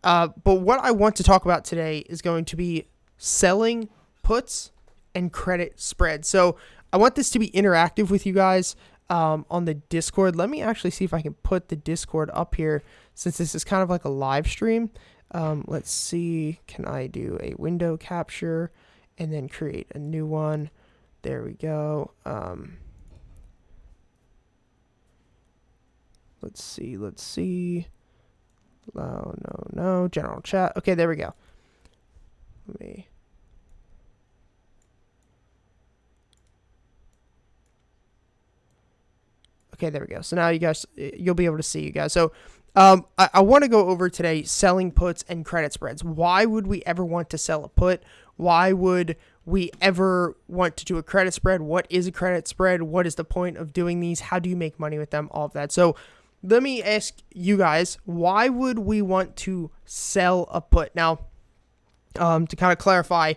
But what I want to talk about today is going to be selling puts and credit spreads. So I want this to be interactive with you guys on the Discord. Let me actually see if I can put the Discord up here since this is kind of like a live stream. Let's see. Can I do a window capture and then create a new one? There we go. Let's see. No. General chat. Okay, there we go. Let me. Okay, there we go. So now you'll be able to see you guys. So I want to go over today selling puts and credit spreads. Why would we ever want to sell a put? Why would we ever want to do a credit spread? What is a credit spread? What is the point of doing these? How do you make money with them? All of that. So let me ask you guys, why would we want to sell a put? Now, to kind of clarify,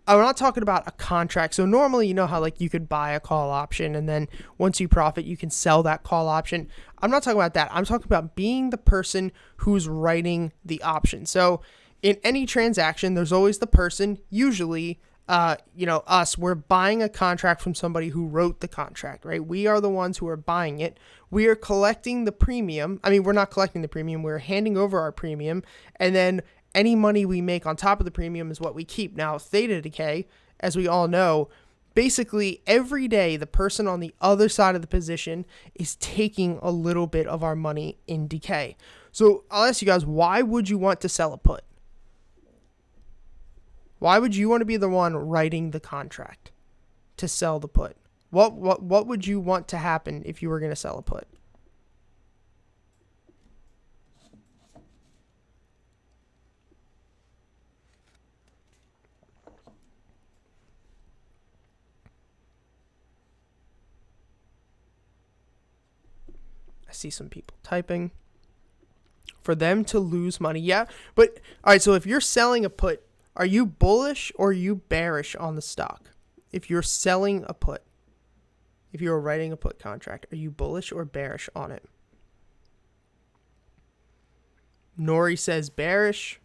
I'm not talking about a contract. So normally, you know how like you could buy a call option and then once you profit, you can sell that call option. I'm not talking about that. I'm talking about being the person who's writing the option. So in any transaction, there's always the person, usually, us, we're buying a contract from somebody who wrote the contract, right? We are the ones who are buying it. We are collecting the premium. I mean, we're not collecting the premium. We're handing over our premium. And then any money we make on top of the premium is what we keep. Now, theta decay, as we all know, basically every day the person on the other side of the position is taking a little bit of our money in decay. So I'll ask you guys, why would you want to sell a put? Why would you want to be the one writing the contract to sell the put? What would you want to happen if you were going to sell a put? I see some people typing. For them to lose money, yeah. But, all right, so if you're selling a put, are you bullish or are you bearish on the stock? If you're selling a put, if you're writing a put contract, are you bullish or bearish on it? Nori says bearish.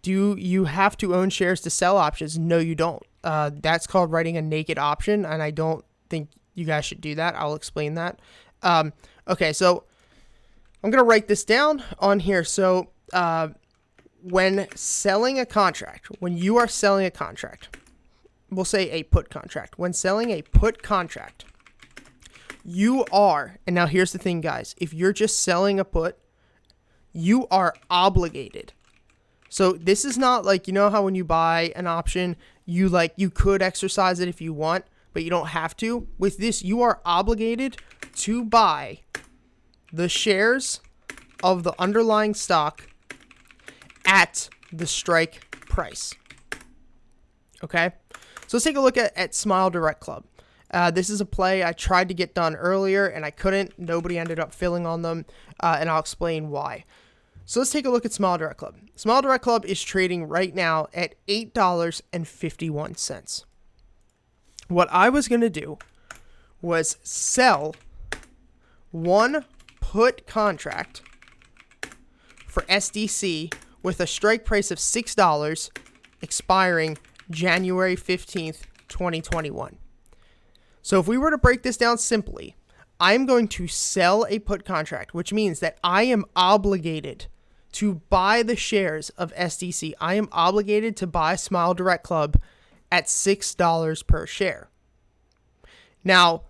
Do you have to own shares to sell options? No, you don't. That's called writing a naked option, and I don't think you guys should do that. I'll explain that. Okay, so I'm going to write this down on here. So when selling a contract, when you are selling a contract, we'll say a put contract. When selling a put contract, you are, and now here's the thing, guys. If you're just selling a put, you are obligated. So this is not like, you know how when you buy an option, you could exercise it if you want, but you don't have to. With this, you are obligated to buy the shares of the underlying stock at the strike price. Okay? So let's take a look at Smile Direct Club. This is a play I tried to get done earlier and I couldn't. Nobody ended up filling on them, and I'll explain why. So let's take a look at Smile Direct Club. Smile Direct Club is trading right now at $8.51. What I was going to do was sell one put contract for SDC with a strike price of $6 expiring January 15th, 2021. So if we were to break this down simply, I'm going to sell a put contract, which means that I am obligated to buy the shares of SDC. I am obligated to buy Smile Direct Club at $6 per share. Now,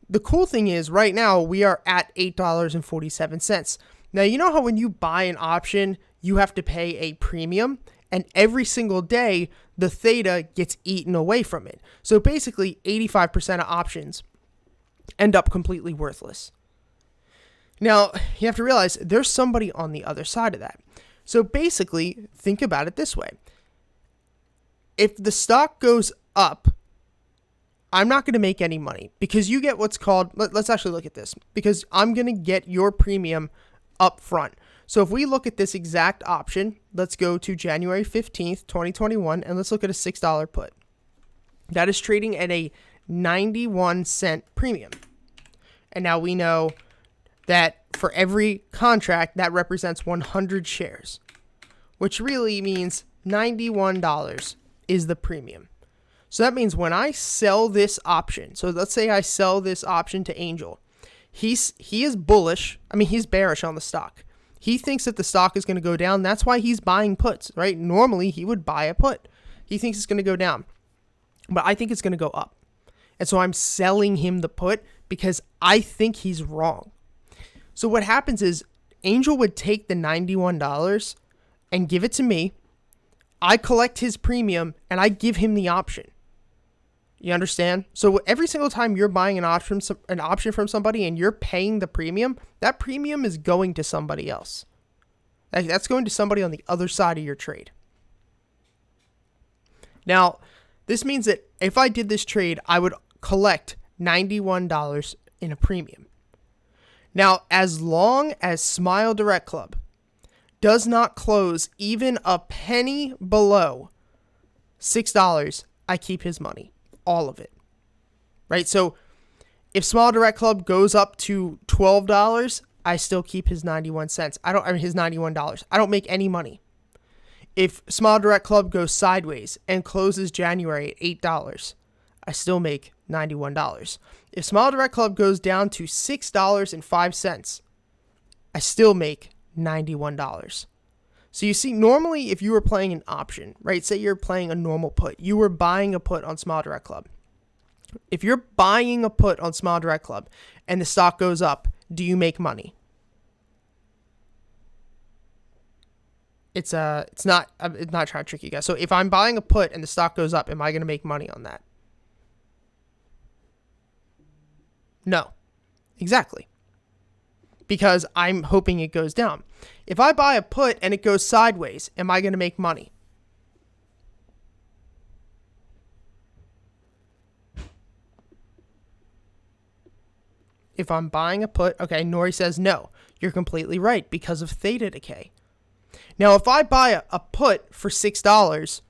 the cool thing is right now we are at $8.47. Now, you know how when you buy an option, you have to pay a premium, and every single day the theta gets eaten away from it. So basically 85% of options end up completely worthless. Now, you have to realize there's somebody on the other side of that. So basically, think about it this way. If the stock goes up, I'm not going to make any money because you get what's called, let's actually look at this, because I'm going to get your premium up front. So if we look at this exact option, let's go to January 15th, 2021, and let's look at a $6 put. That is trading at a 91 cent premium. And now we know that for every contract that represents 100 shares, which really means $91 is the premium. So that means when I sell this option, so let's say I sell this option to Angel, he is bullish. I mean, he's bearish on the stock. He thinks that the stock is going to go down. That's why he's buying puts, right? Normally, he would buy a put. He thinks it's going to go down, but I think it's going to go up. And so I'm selling him the put because I think he's wrong. So what happens is Angel would take the $91 and give it to me. I collect his premium and I give him the option. You understand? So every single time you're buying an option from somebody and you're paying the premium, that premium is going to somebody else. That's going to somebody on the other side of your trade. Now, this means that if I did this trade, I would collect $91 in a premium. Now, as long as Smile Direct Club does not close even a penny below $6, I keep his money. All of it. Right? So if Smile Direct Club goes up to $12, I still keep his 91 cents. His $91. I don't make any money. If Smile Direct Club goes sideways and closes January at $8, I still make $91. If Smile Direct Club goes down to $6.05, I still make $91. So you see, normally if you were playing an option, right, say you're playing a normal put, you were buying a put on Smile Direct Club. If you're buying a put on Smile Direct Club and the stock goes up, do you make money? I'm not trying to trick you guys. So if I'm buying a put and the stock goes up, am I going to make money on that? No, exactly. Because I'm hoping it goes down. If I buy a put and it goes sideways, am I going to make money? If I'm buying a put, okay, Nori says no. You're completely right because of theta decay. Now, if I buy a put for $6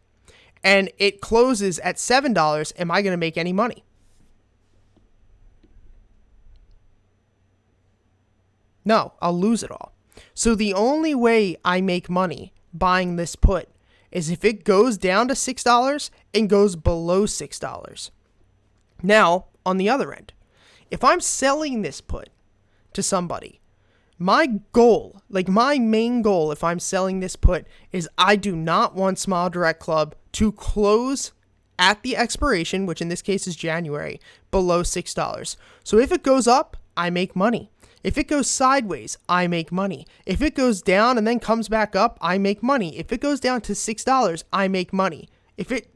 and it closes at $7, am I going to make any money? No, I'll lose it all. So the only way I make money buying this put is if it goes down to $6 and goes below $6. Now, on the other end, if I'm selling this put to somebody, my main goal if I'm selling this put is I do not want Smile Direct Club to close at the expiration, which in this case is January, below $6. So if it goes up, I make money. If it goes sideways, I make money. If it goes down and then comes back up, I make money. If it goes down to $6, I make money. If it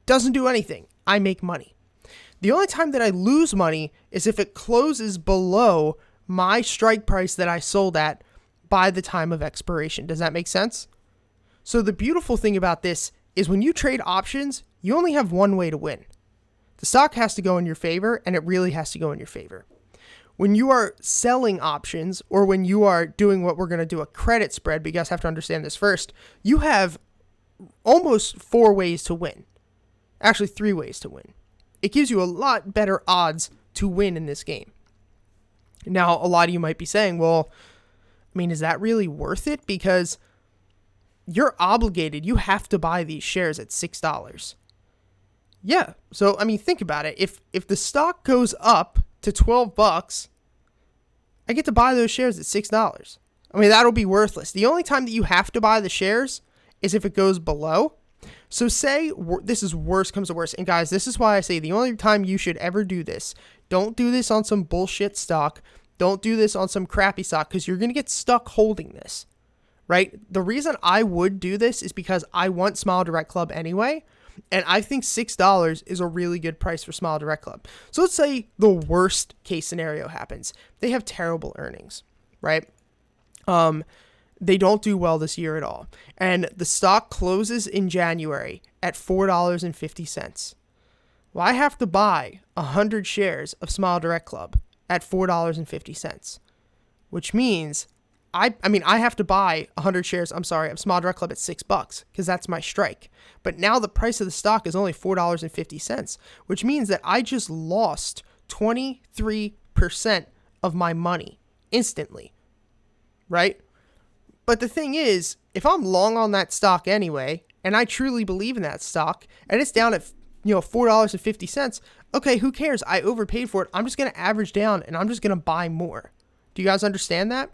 doesn't do anything, I make money. The only time that I lose money is if it closes below my strike price that I sold at by the time of expiration. Does that make sense? So the beautiful thing about this is when you trade options, you only have one way to win. The stock has to go in your favor, and it really has to go in your favor. When you are selling options, or when you are doing what we're going to do, a credit spread, but you guys have to understand this first, you have almost 4 ways to win. Actually, 3 ways to win. It gives you a lot better odds to win in this game. Now, a lot of you might be saying, well, I mean, is that really worth it? Because you're obligated. You have to buy these shares at $6. Yeah. So, I mean, think about it. If the stock goes up to $12, I get to buy those shares at $6. I mean, that'll be worthless. The only time that you have to buy the shares is if it goes below. So say this is worst comes to worst. And guys, this is why I say the only time you should ever do this, don't do this on some bullshit stock. Don't do this on some crappy stock because you're going to get stuck holding this, right? The reason I would do this is because I want Smile Direct Club anyway. And I think $6 is a really good price for Smile Direct Club. So let's say the worst case scenario happens. They have terrible earnings, right? They don't do well this year at all. And the stock closes in January at $4.50. Well, I have to buy 100 shares of Smile Direct Club at $4.50, which means I have to buy 100 shares, of Smile Direct Club at $6 because that's my strike. But now the price of the stock is only $4.50, which means that I just lost 23% of my money instantly, right? But the thing is, if I'm long on that stock anyway, and I truly believe in that stock, and it's down at $4.50, okay, who cares? I overpaid for it. I'm just going to average down, and I'm just going to buy more. Do you guys understand that?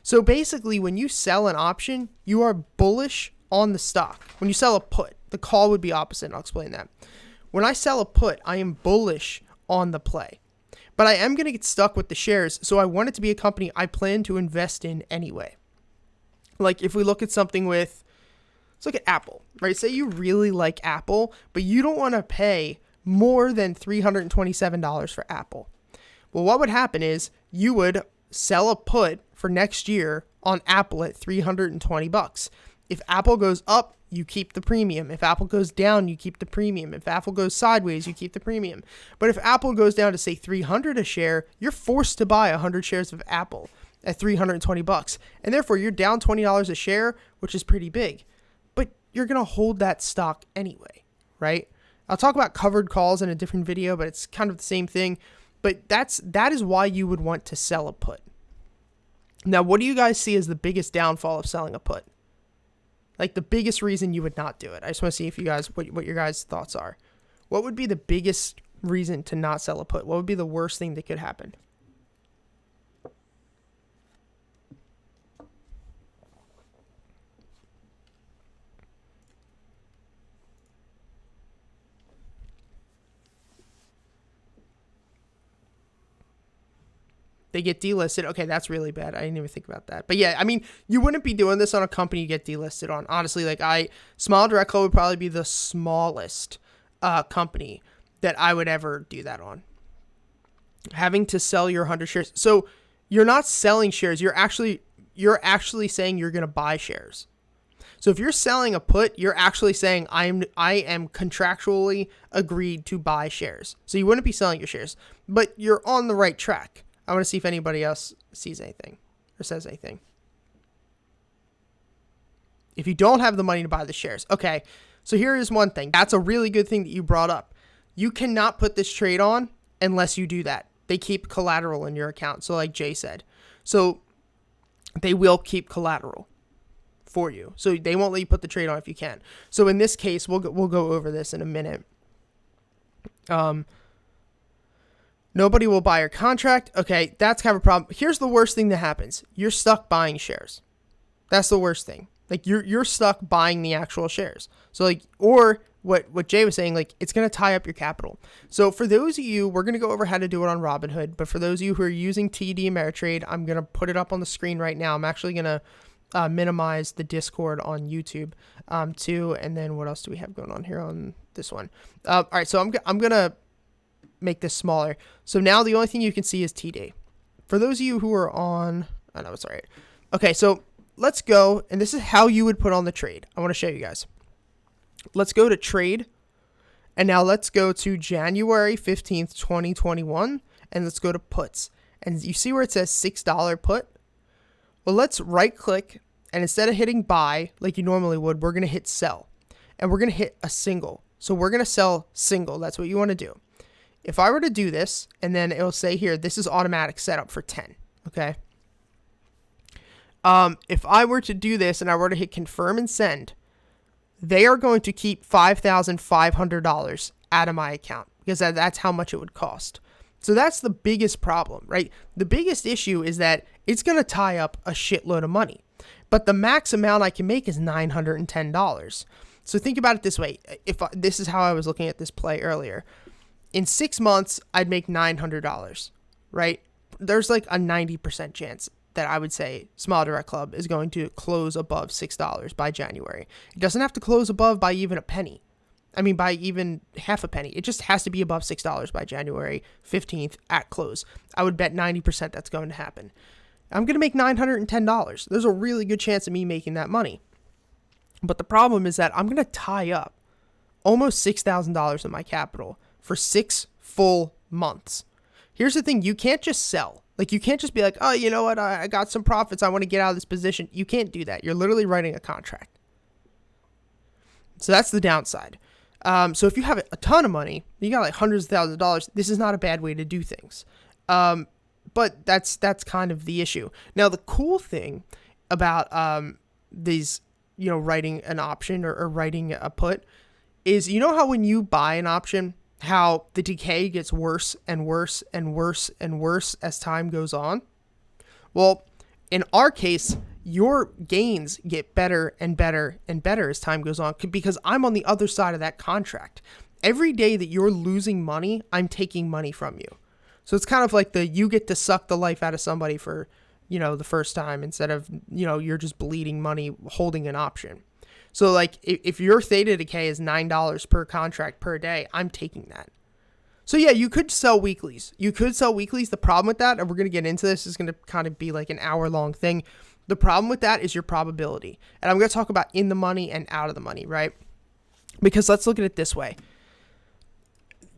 So basically, when you sell an option, you are bullish on the stock. When you sell a put, the call would be opposite, and I'll explain that. When I sell a put, I am bullish on the play. But I am going to get stuck with the shares, so I want it to be a company I plan to invest in anyway. Like if we look at something with, let's look at Apple, right? Say you really like Apple, but you don't want to pay more than $327 for Apple. Well, what would happen is you would sell a put for next year on Apple at $320. If Apple goes up, you keep the premium. If Apple goes down, you keep the premium. If Apple goes sideways, you keep the premium. But if Apple goes down to say $300 a share, you're forced to buy 100 shares of Apple at $320. And therefore you're down $20 a share, which is pretty big. But you're going to hold that stock anyway, right? I'll talk about covered calls in a different video, but it's kind of the same thing. But that is why you would want to sell a put. Now, what do you guys see as the biggest downfall of selling a put? Like the biggest reason you would not do it. I just want to see if you guys, what your guys' thoughts are. What would be the biggest reason to not sell a put? What would be the worst thing that could happen? They get delisted. Okay, that's really bad. I didn't even think about that. But yeah, I mean, you wouldn't be doing this on a company you get delisted on. Honestly, like Smile Direct Club would probably be the smallest company that I would ever do that on. Having to sell your 100 shares. So you're not selling shares. You're actually saying you're going to buy shares. So if you're selling a put, you're actually saying I am contractually agreed to buy shares. So you wouldn't be selling your shares, but you're on the right track. I want to see if anybody else sees anything or says anything. If you don't have the money to buy the shares. Okay, so here is one thing. That's a really good thing that you brought up. You cannot put this trade on unless you do that. They keep collateral in your account. So like Jay said. So they will keep collateral for you. So they won't let you put the trade on if you can. So in this case, we'll go over this in a minute. Nobody will buy your contract. Okay, that's kind of a problem. Here's the worst thing that happens. You're stuck buying shares. That's the worst thing. Like you're stuck buying the actual shares. So like, or what Jay was saying, like it's going to tie up your capital. So for those of you, we're going to go over how to do it on Robinhood. But for those of you who are using TD Ameritrade, I'm going to put it up on the screen right now. I'm actually going to minimize the Discord on YouTube too. And then what else do we have going on here on this one? All right, so I'm going to make this smaller. So now the only thing you can see is TD. For those of you who are on, I know it's all right. Okay, so let's go, and this is how you would put on the trade. I want to show you guys. Let's go to trade, and now let's go to January 15th, 2021, and let's go to puts. And you see where it says $6 put? Well, let's right click, and instead of hitting buy like you normally would, we're going to hit sell, and we're going to hit a single. So we're going to sell single. That's what you want to do. If I were to do this, and then it'll say here, this is automatic setup for 10, okay? If I were to do this and I were to hit confirm and send, they are going to keep $5,500 out of my account because that's how much it would cost. So that's the biggest problem, right? The biggest issue is that it's going to tie up a shitload of money, but the max amount I can make is $910. So think about it this way. This is how I was looking at this play earlier. In 6 months, I'd make $900, right? There's like a 90% chance that I would say Smile Direct Club is going to close above $6 by January. It doesn't have to close above by even a penny. I mean, by even half a penny. It just has to be above $6 by January 15th at close. I would bet 90% that's going to happen. I'm going to make $910. There's a really good chance of me making that money. But the problem is that I'm going to tie up almost $6,000 in my capital for 6 full months. Here's the thing. You can't just sell. Like, you can't just be like, oh, you know what? I got some profits. I want to get out of this position. You can't do that. You're literally writing a contract. So that's the downside. So if you have a ton of money, you got like hundreds of thousands of dollars, this is not a bad way to do things. But that's kind of the issue. Now, the cool thing about these, writing an option or writing a put is, how when you buy an option, how the decay gets worse and worse and worse and worse as time goes on? Well, in our case, your gains get better and better and better as time goes on because I'm on the other side of that contract. Every day that you're losing money, I'm taking money from you. So it's kind of like you get to suck the life out of somebody for, the first time instead of, you're just bleeding money holding an option. So like if your theta decay is $9 per contract per day, I'm taking that. So yeah, you could sell weeklies. The problem with that, and we're going to get into this, is going to kind of be like an hour-long thing. The problem with that is your probability. And I'm going to talk about in the money and out of the money, right? Because let's look at it this way.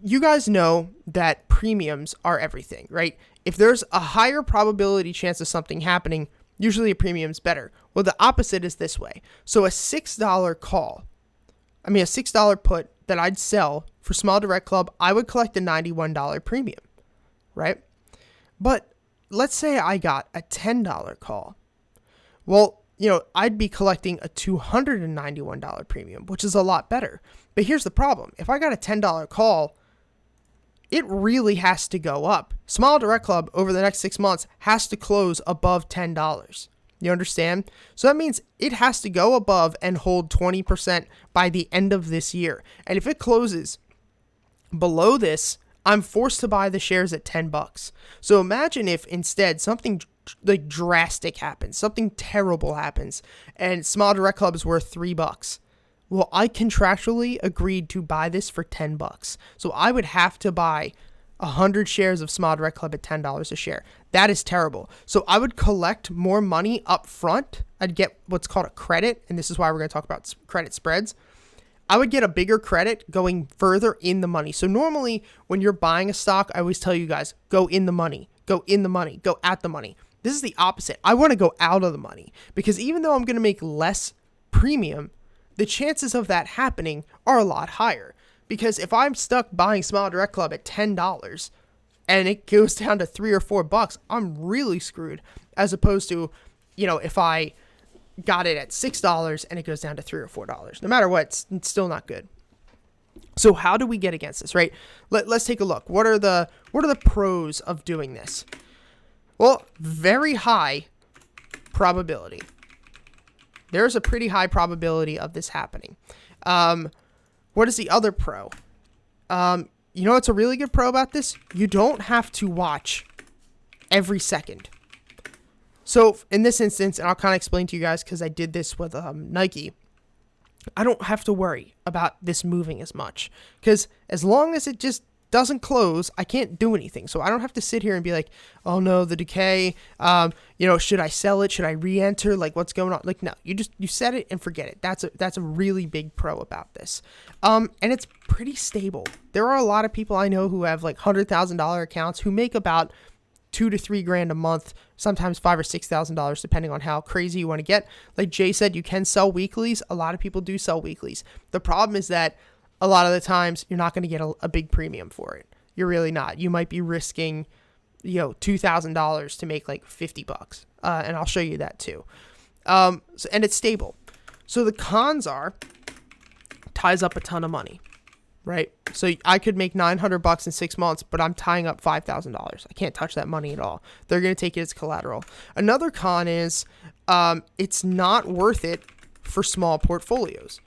You guys know that premiums are everything, right? If there's a higher probability chance of something happening, usually a premium's better. Well, the opposite is this way. So a $6 put that I'd sell for Small Direct Club, I would collect a $91 premium, right? But let's say I got a $10 call. Well, I'd be collecting a $291 premium, which is a lot better. But here's the problem. If I got a $10 call, it really has to go up. Small Direct Club over the next 6 months has to close above $10. You understand? So that means it has to go above and hold 20% by the end of this year. And if it closes below this, I'm forced to buy the shares at $10. So imagine if instead something like drastic happens, something terrible happens, and Small Direct Club is worth $3. Well, I contractually agreed to buy this for $10. So I would have to buy 100 shares of Small Direct Club at $10 a share. That is terrible. So I would collect more money up front. I'd get what's called a credit, and this is why we're going to talk about credit spreads. I would get a bigger credit going further in the money. So normally when you're buying a stock, I always tell you guys, go in the money, go in the money, go at the money. This is the opposite. I want to go out of the money because even though I'm going to make less premium, the chances of that happening are a lot higher. Because if I'm stuck buying Small Direct Club at $10 and it goes down to $3 or $4, I'm really screwed. As opposed to, if I got it at $6 and it goes down to $3 or $4. No matter what, it's still not good. So how do we get against this, right? Let's take a look. What are the pros of doing this? Well, very high probability. There's a pretty high probability of this happening. What is the other pro? What's a really good pro about this? You don't have to watch every second. So in this instance, and I'll kind of explain to you guys because I did this with Nike, I don't have to worry about this moving as much because as long as it just doesn't close, I can't do anything. So I don't have to sit here and be like, oh no, the decay, should I sell it? Should I re-enter? Like what's going on? Like, no, you set it and forget it. That's a really big pro about this. And it's pretty stable. There are a lot of people I know who have like $100,000 accounts who make about $2,000 to $3,000 a month, sometimes $5,000 or $6,000, depending on how crazy you want to get. Like Jay said, you can sell weeklies. A lot of people do sell weeklies. The problem is that a lot of the times you're not going to get a big premium for it. You're really not. You might be risking, $2,000 to make like $50. And I'll show you that too. And it's stable. So the cons are ties up a ton of money, right? So I could make $900 in 6 months, but I'm tying up $5,000. I can't touch that money at all. They're going to take it as collateral. Another con is it's not worth it for small portfolios,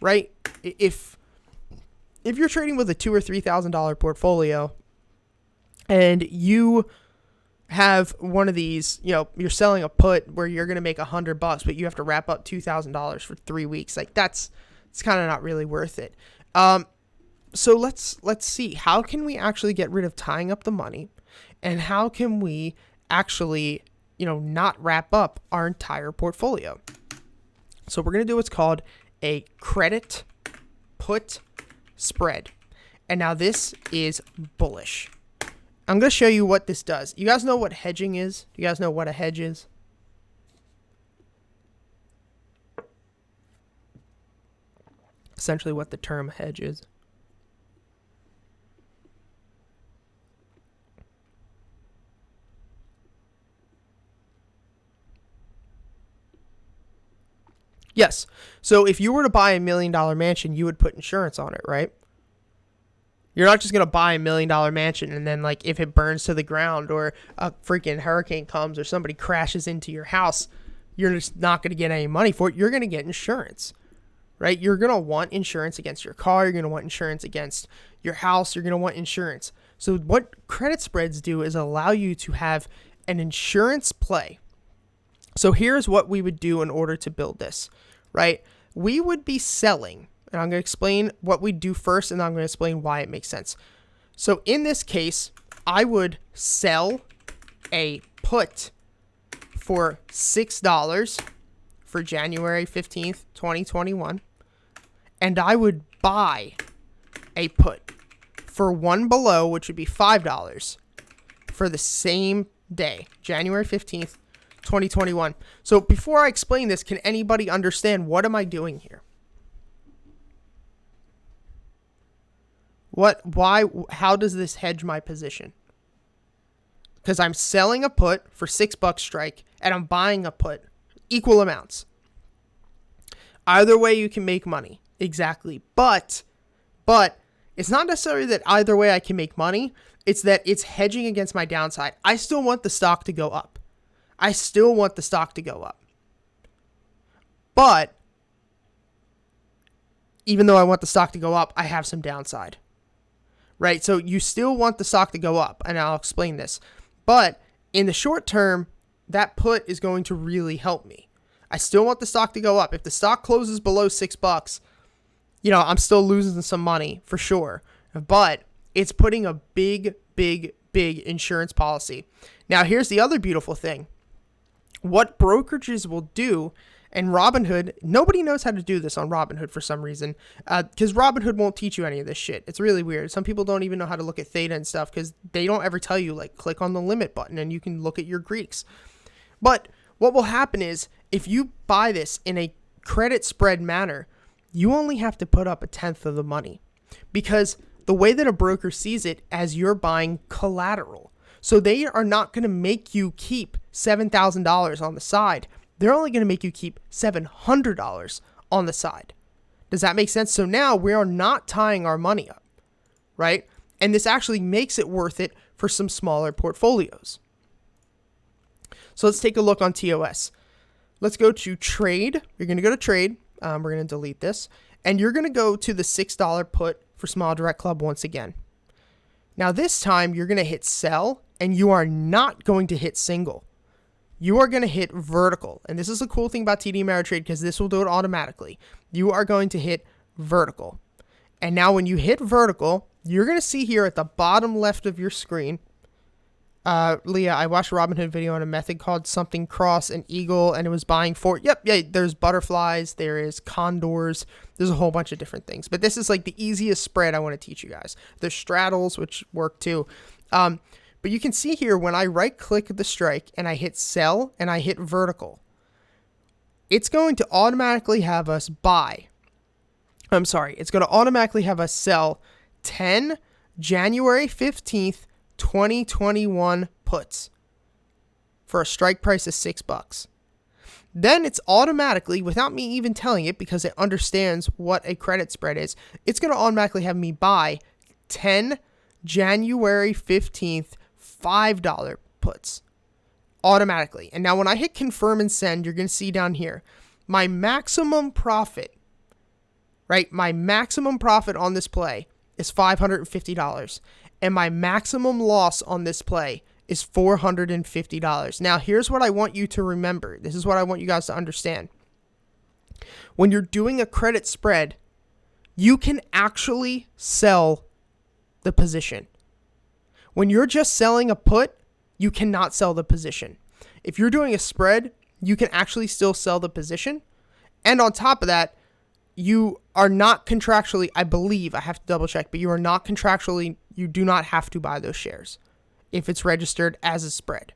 right? If you're trading with a $2,000 or $3,000 portfolio and you have one of these, you're selling a put where you're going to make $100, but you have to wrap up $2,000 for 3 weeks. Like it's kind of not really worth it. So let's see, how can we actually get rid of tying up the money and how can we actually, not wrap up our entire portfolio? So we're going to do what's called a credit put spread. And now this is bullish. I'm going to show you what this does. You guys know what hedging is? Do you guys know what a hedge is? Essentially what the term hedge is. Yes. So if you were to buy $1 million mansion, you would put insurance on it, right? You're not just going to buy $1 million mansion and then, like, if it burns to the ground or a freaking hurricane comes or somebody crashes into your house, you're just not going to get any money for it. You're going to get insurance, right? You're going to want insurance against your car. You're going to want insurance against your house. You're going to want insurance. So what credit spreads do is allow you to have an insurance play. So here's what we would do in order to build this, right? We would be selling, and I'm going to explain what we do first, and then I'm going to explain why it makes sense. So in this case, I would sell a put for $6 for January 15th, 2021, and I would buy a put for one below, which would be $5 for the same day, January 15th, 2021. So before I explain this, can anybody understand what am I doing here? How does this hedge my position? Because I'm selling a put for $6 strike and I'm buying a put, equal amounts. Either way you can make money. Exactly. But it's not necessarily that either way I can make money. It's that it's hedging against my downside. I still want the stock to go up. But even though I want the stock to go up, I have some downside. Right? So you still want the stock to go up, and I'll explain this. But in the short term, that put is going to really help me. I still want the stock to go up. If the stock closes below $6, I'm still losing some money for sure. But it's putting a big insurance policy. Now, here's the other beautiful thing. What brokerages will do, and Robinhood, nobody knows how to do this on Robinhood for some reason, because Robinhood won't teach you any of this shit. It's really weird. Some people don't even know how to look at theta and stuff because they don't ever tell you, like, click on the limit button and you can look at your Greeks. But what will happen is if you buy this in a credit spread manner, you only have to put up 1/10 of the money because the way that a broker sees it as you're buying collateral. So they are not going to make you keep $7,000 on the side. They're only going to make you keep $700 on the side. Does that make sense? So now we are not tying our money up, right? And this actually makes it worth it for some smaller portfolios. So let's take a look on TOS. Let's go to trade. You're going to go to trade. We're going to delete this. And you're going to go to the $6 put for Small Direct Club once again. Now this time you're going to hit sell and you are not going to hit single. You are going to hit vertical. And this is the cool thing about TD Ameritrade because this will do it automatically. You are going to hit vertical. And now when you hit vertical, you're going to see here at the bottom left of your screen, Leah, I watched a Robinhood video on a method called something cross an eagle, and it was buying for, there's butterflies, there is condors, there's a whole bunch of different things. But this is like the easiest spread I want to teach you guys. There's straddles, which work too. But you can see here when I right click the strike and I hit sell and I hit vertical, it's going to automatically have us it's going to automatically have us sell 10 January 15th, 2021 puts for a strike price of $6. Then it's automatically, without me even telling it, because it understands what a credit spread is, it's going to automatically have me buy 10 January 15th $5 puts automatically. And now when I hit confirm and send, you're going to see down here, my maximum profit, right? My maximum profit on this play is $550. And my maximum loss on this play is $450. Now, here's what I want you to remember. This is what I want you guys to understand. When you're doing a credit spread, you can actually sell the position. When you're just selling a put, you cannot sell the position. If you're doing a spread, you can actually still sell the position. And on top of that, you are not contractually, I believe, I have to double check, but you are not contractually, you do not have to buy those shares if it's registered as a spread.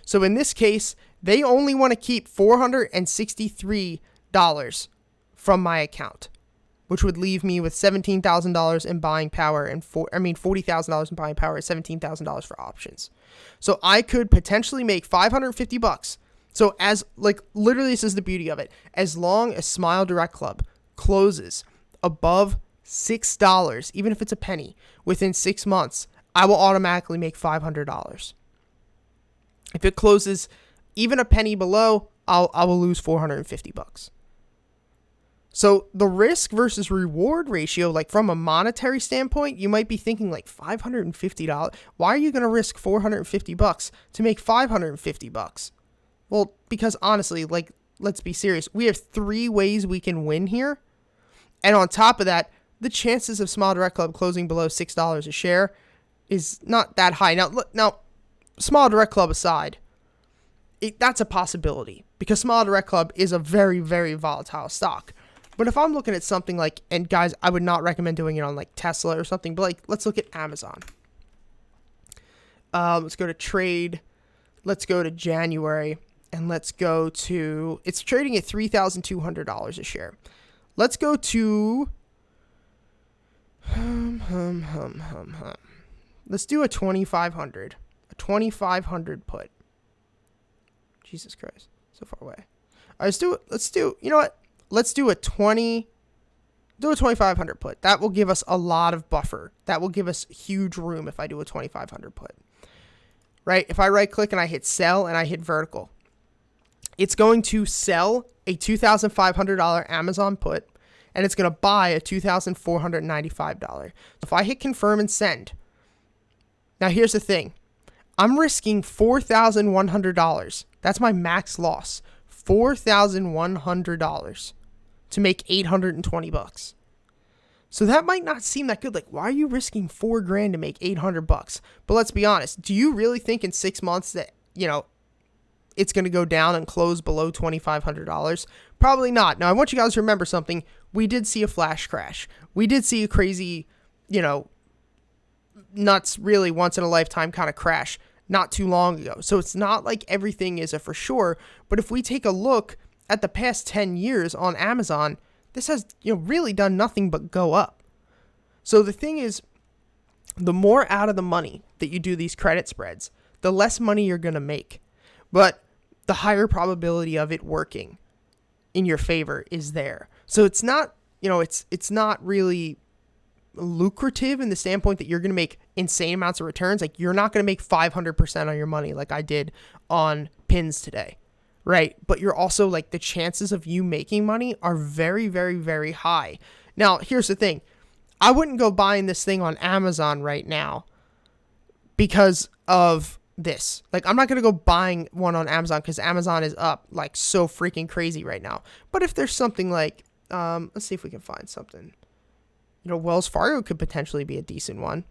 So in this case, they only want to keep $463 from my account, which would leave me with $17,000 in buying power and $40,000 in buying power and $17,000 for options. So I could potentially make $550 So as like literally this is the beauty of it. As long as Smile Direct Club closes above $6, even if it's a penny, within 6 months, I will automatically make $500. If it closes even a penny below, I will lose $450. So the risk versus reward ratio, like from a monetary standpoint, you might be thinking like $550. Why are you going to risk $450 to make $550? Well, because honestly, like, let's be serious. We have 3 ways we can win here. And on top of that, the chances of Smile Direct Club closing below $6 a share is not that high. Now, Smile Direct Club aside, that's a possibility because Smile Direct Club is a very, very volatile stock. But if I'm looking at something like, and guys, I would not recommend doing it on like Tesla or something, but like, let's look at Amazon. Let's go to trade. Let's go to January and let's go to, it's trading at $3,200 a share. Let's go to, let's do a 2,500 put. Jesus Christ, so far away. All right, let's do, you know what? Let's do a 2,500 put. That will give us a lot of buffer. That will give us huge room if I do a 2,500 put. Right? If I right click and I hit sell and I hit vertical, it's going to sell a $2,500 Amazon put and it's going to buy a $2,495. If I hit confirm and send, now here's the thing. I'm risking $4,100. That's my max loss. $4,100 to make $820. So that might not seem that good. Like, why are you risking $4,000 to make $800? But let's be honest. Do you really think in 6 months that, you know, it's going to go down and close below $2,500? Probably not. Now, I want you guys to remember something. We did see a flash crash. We did see a crazy, you know, nuts, really once in a lifetime kind of crash not too long ago. So it's not like everything is a for sure. But if we take a look at the past 10 years on Amazon, this has, you know, really done nothing but go up. So the thing is, the more out of the money that you do these credit spreads, the less money you're going to make. But the higher probability of it working in your favor is there. So it's not, you know, it's not really lucrative in the standpoint that you're going to make insane amounts of returns. Like, you're not going to make 500% on your money like I did on pins today, right? But you're also, like, the chances of you making money are very, very, very high. Now, here's the thing. I wouldn't go buying this thing on Amazon right now because of this. Like, I'm not going to go buying one on Amazon because Amazon is up like so freaking crazy right now. But if there's something like, let's see if we can find something. You know, Wells Fargo could potentially be a decent one.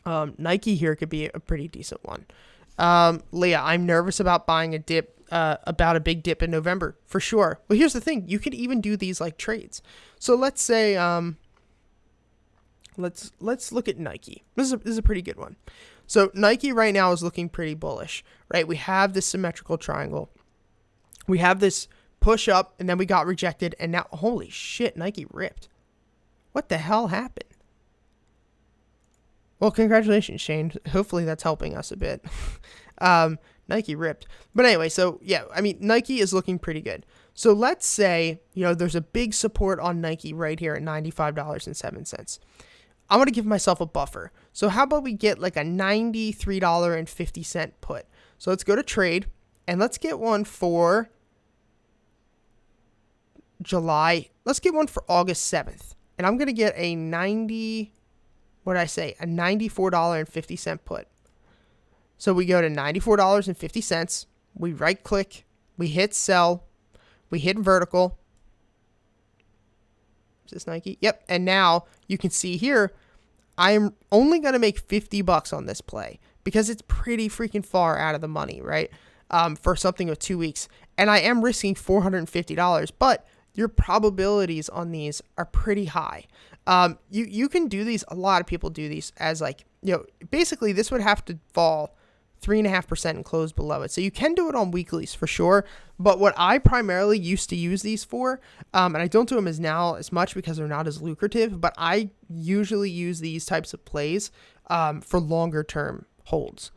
Nike here could be a pretty decent one. Leah, I'm nervous about buying a dip, about a big dip in November for sure. Well, here's the thing. You could even do these like trades. So let's say, let's look at Nike. This is a pretty good one. So Nike right now is looking pretty bullish, right? We have this symmetrical triangle. We have this push up and then we got rejected. And now, holy shit, Nike ripped. What the hell happened? Well, congratulations, Shane. Hopefully that's helping us a bit. Nike ripped. But anyway, so yeah, I mean, Nike is looking pretty good. So let's say, you know, there's a big support on Nike right here at $95.07. I want to give myself a buffer. So how about we get like a $93.50 put? So let's go to trade and let's get one for July. Let's get one for August 7th. And I'm going to get a $94.50 put. So we go to $94.50. We right click. We hit sell. We hit vertical. Is this Nike? Yep. And now you can see here, I'm only going to make $50 on this play because it's pretty freaking far out of the money, right? For something with 2 weeks. And I am risking $450, but your probabilities on these are pretty high. You can do these. A lot of people do these as like, you know, basically this would have to fall 3.5% and close below it. So you can do it on weeklies for sure. But what I primarily used to use these for, and I don't do them as now as much because they're not as lucrative, but I usually use these types of plays for longer term holds.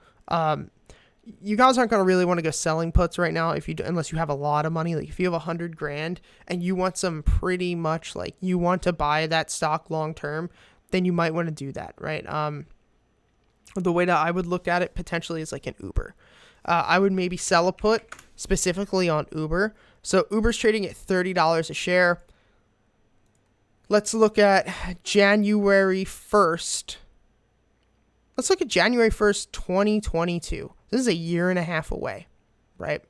you guys aren't going to really want to go selling puts right now unless you have a lot of money. Like if you have $100,000 and you want some pretty much like you want to buy that stock long term, then you might want to do that, right? The way that I would look at it potentially is like an Uber. I would maybe sell a put specifically on Uber. So Uber's trading at $30 a share. Let's look at January 1st. Let's look at January 1st, 2022. This is a year and a half away, right?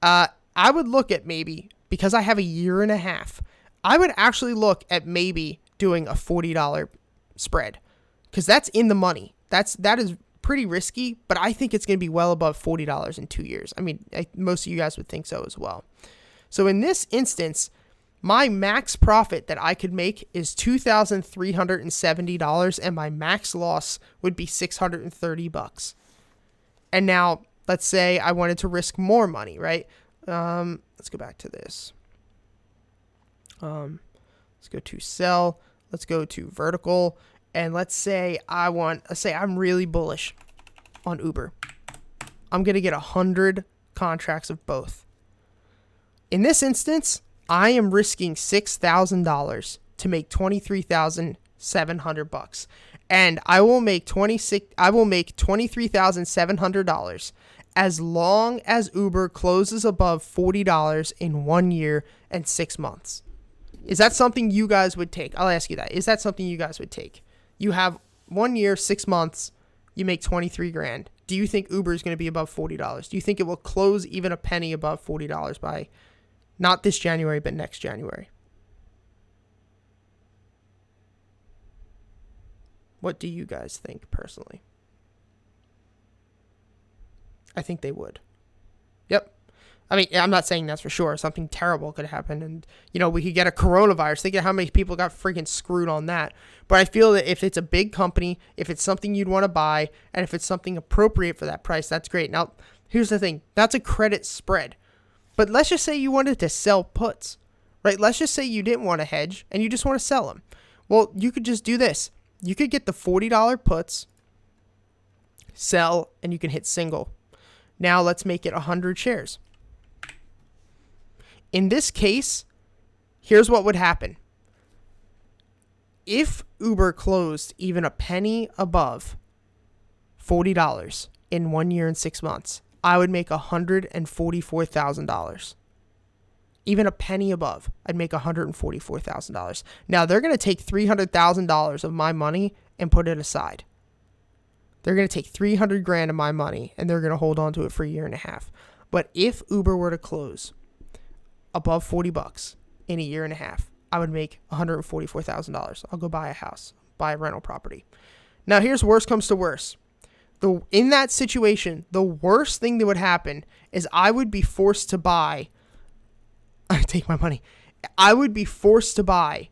I would look at maybe, because I have a year and a half, I would actually look at maybe doing a $40 spread because that's in the money. That is pretty risky, but I think it's going to be well above $40 in 2 years. I mean, most of you guys would think so as well. So in this instance, my max profit that I could make is $2,370, and my max loss would be $630. And now, let's say I wanted to risk more money, right? Let's go back to this. Let's go to sell. Let's go to vertical. And let's say I'm really bullish on Uber. I'm going to get 100 contracts of both. In this instance, I am risking $6,000 to make $23,700, and I will make $23,700 as long as Uber closes above $40 in 1 year and 6 months. Is that something you guys would take? I'll ask you that. Is that something you guys would take? You have 1 year, 6 months, you make $23,000. Do you think Uber is going to be above $40? Do you think it will close even a penny above $40 by not this January, but next January? What do you guys think personally? I think they would. Yep. I mean, I'm not saying that's for sure. Something terrible could happen and, we could get a coronavirus. Think of how many people got freaking screwed on that. But I feel that if it's a big company, if it's something you'd want to buy, and if it's something appropriate for that price, that's great. Now, here's the thing. That's a credit spread. But let's just say you wanted to sell puts, right? Let's just say you didn't want to hedge and you just want to sell them. Well, you could just do this. You could get the $40 puts, sell, and you can hit single. Now let's make it 100 shares. In this case, here's what would happen. If Uber closed even a penny above $40 in 1 year and 6 months, I would make $144,000. Even a penny above, I'd make $144,000. Now, they're going to take $300,000 of my money and put it aside. They're going to take $300,000 of my money and they're going to hold on to it for a year and a half. But if Uber were to close above $40 in a year and a half, I would make $144,000. I'll go buy a house, buy a rental property. Now, here's worst comes to worst. In that situation, the worst thing that would happen is I would be forced to buy. I take my money. I would be forced to buy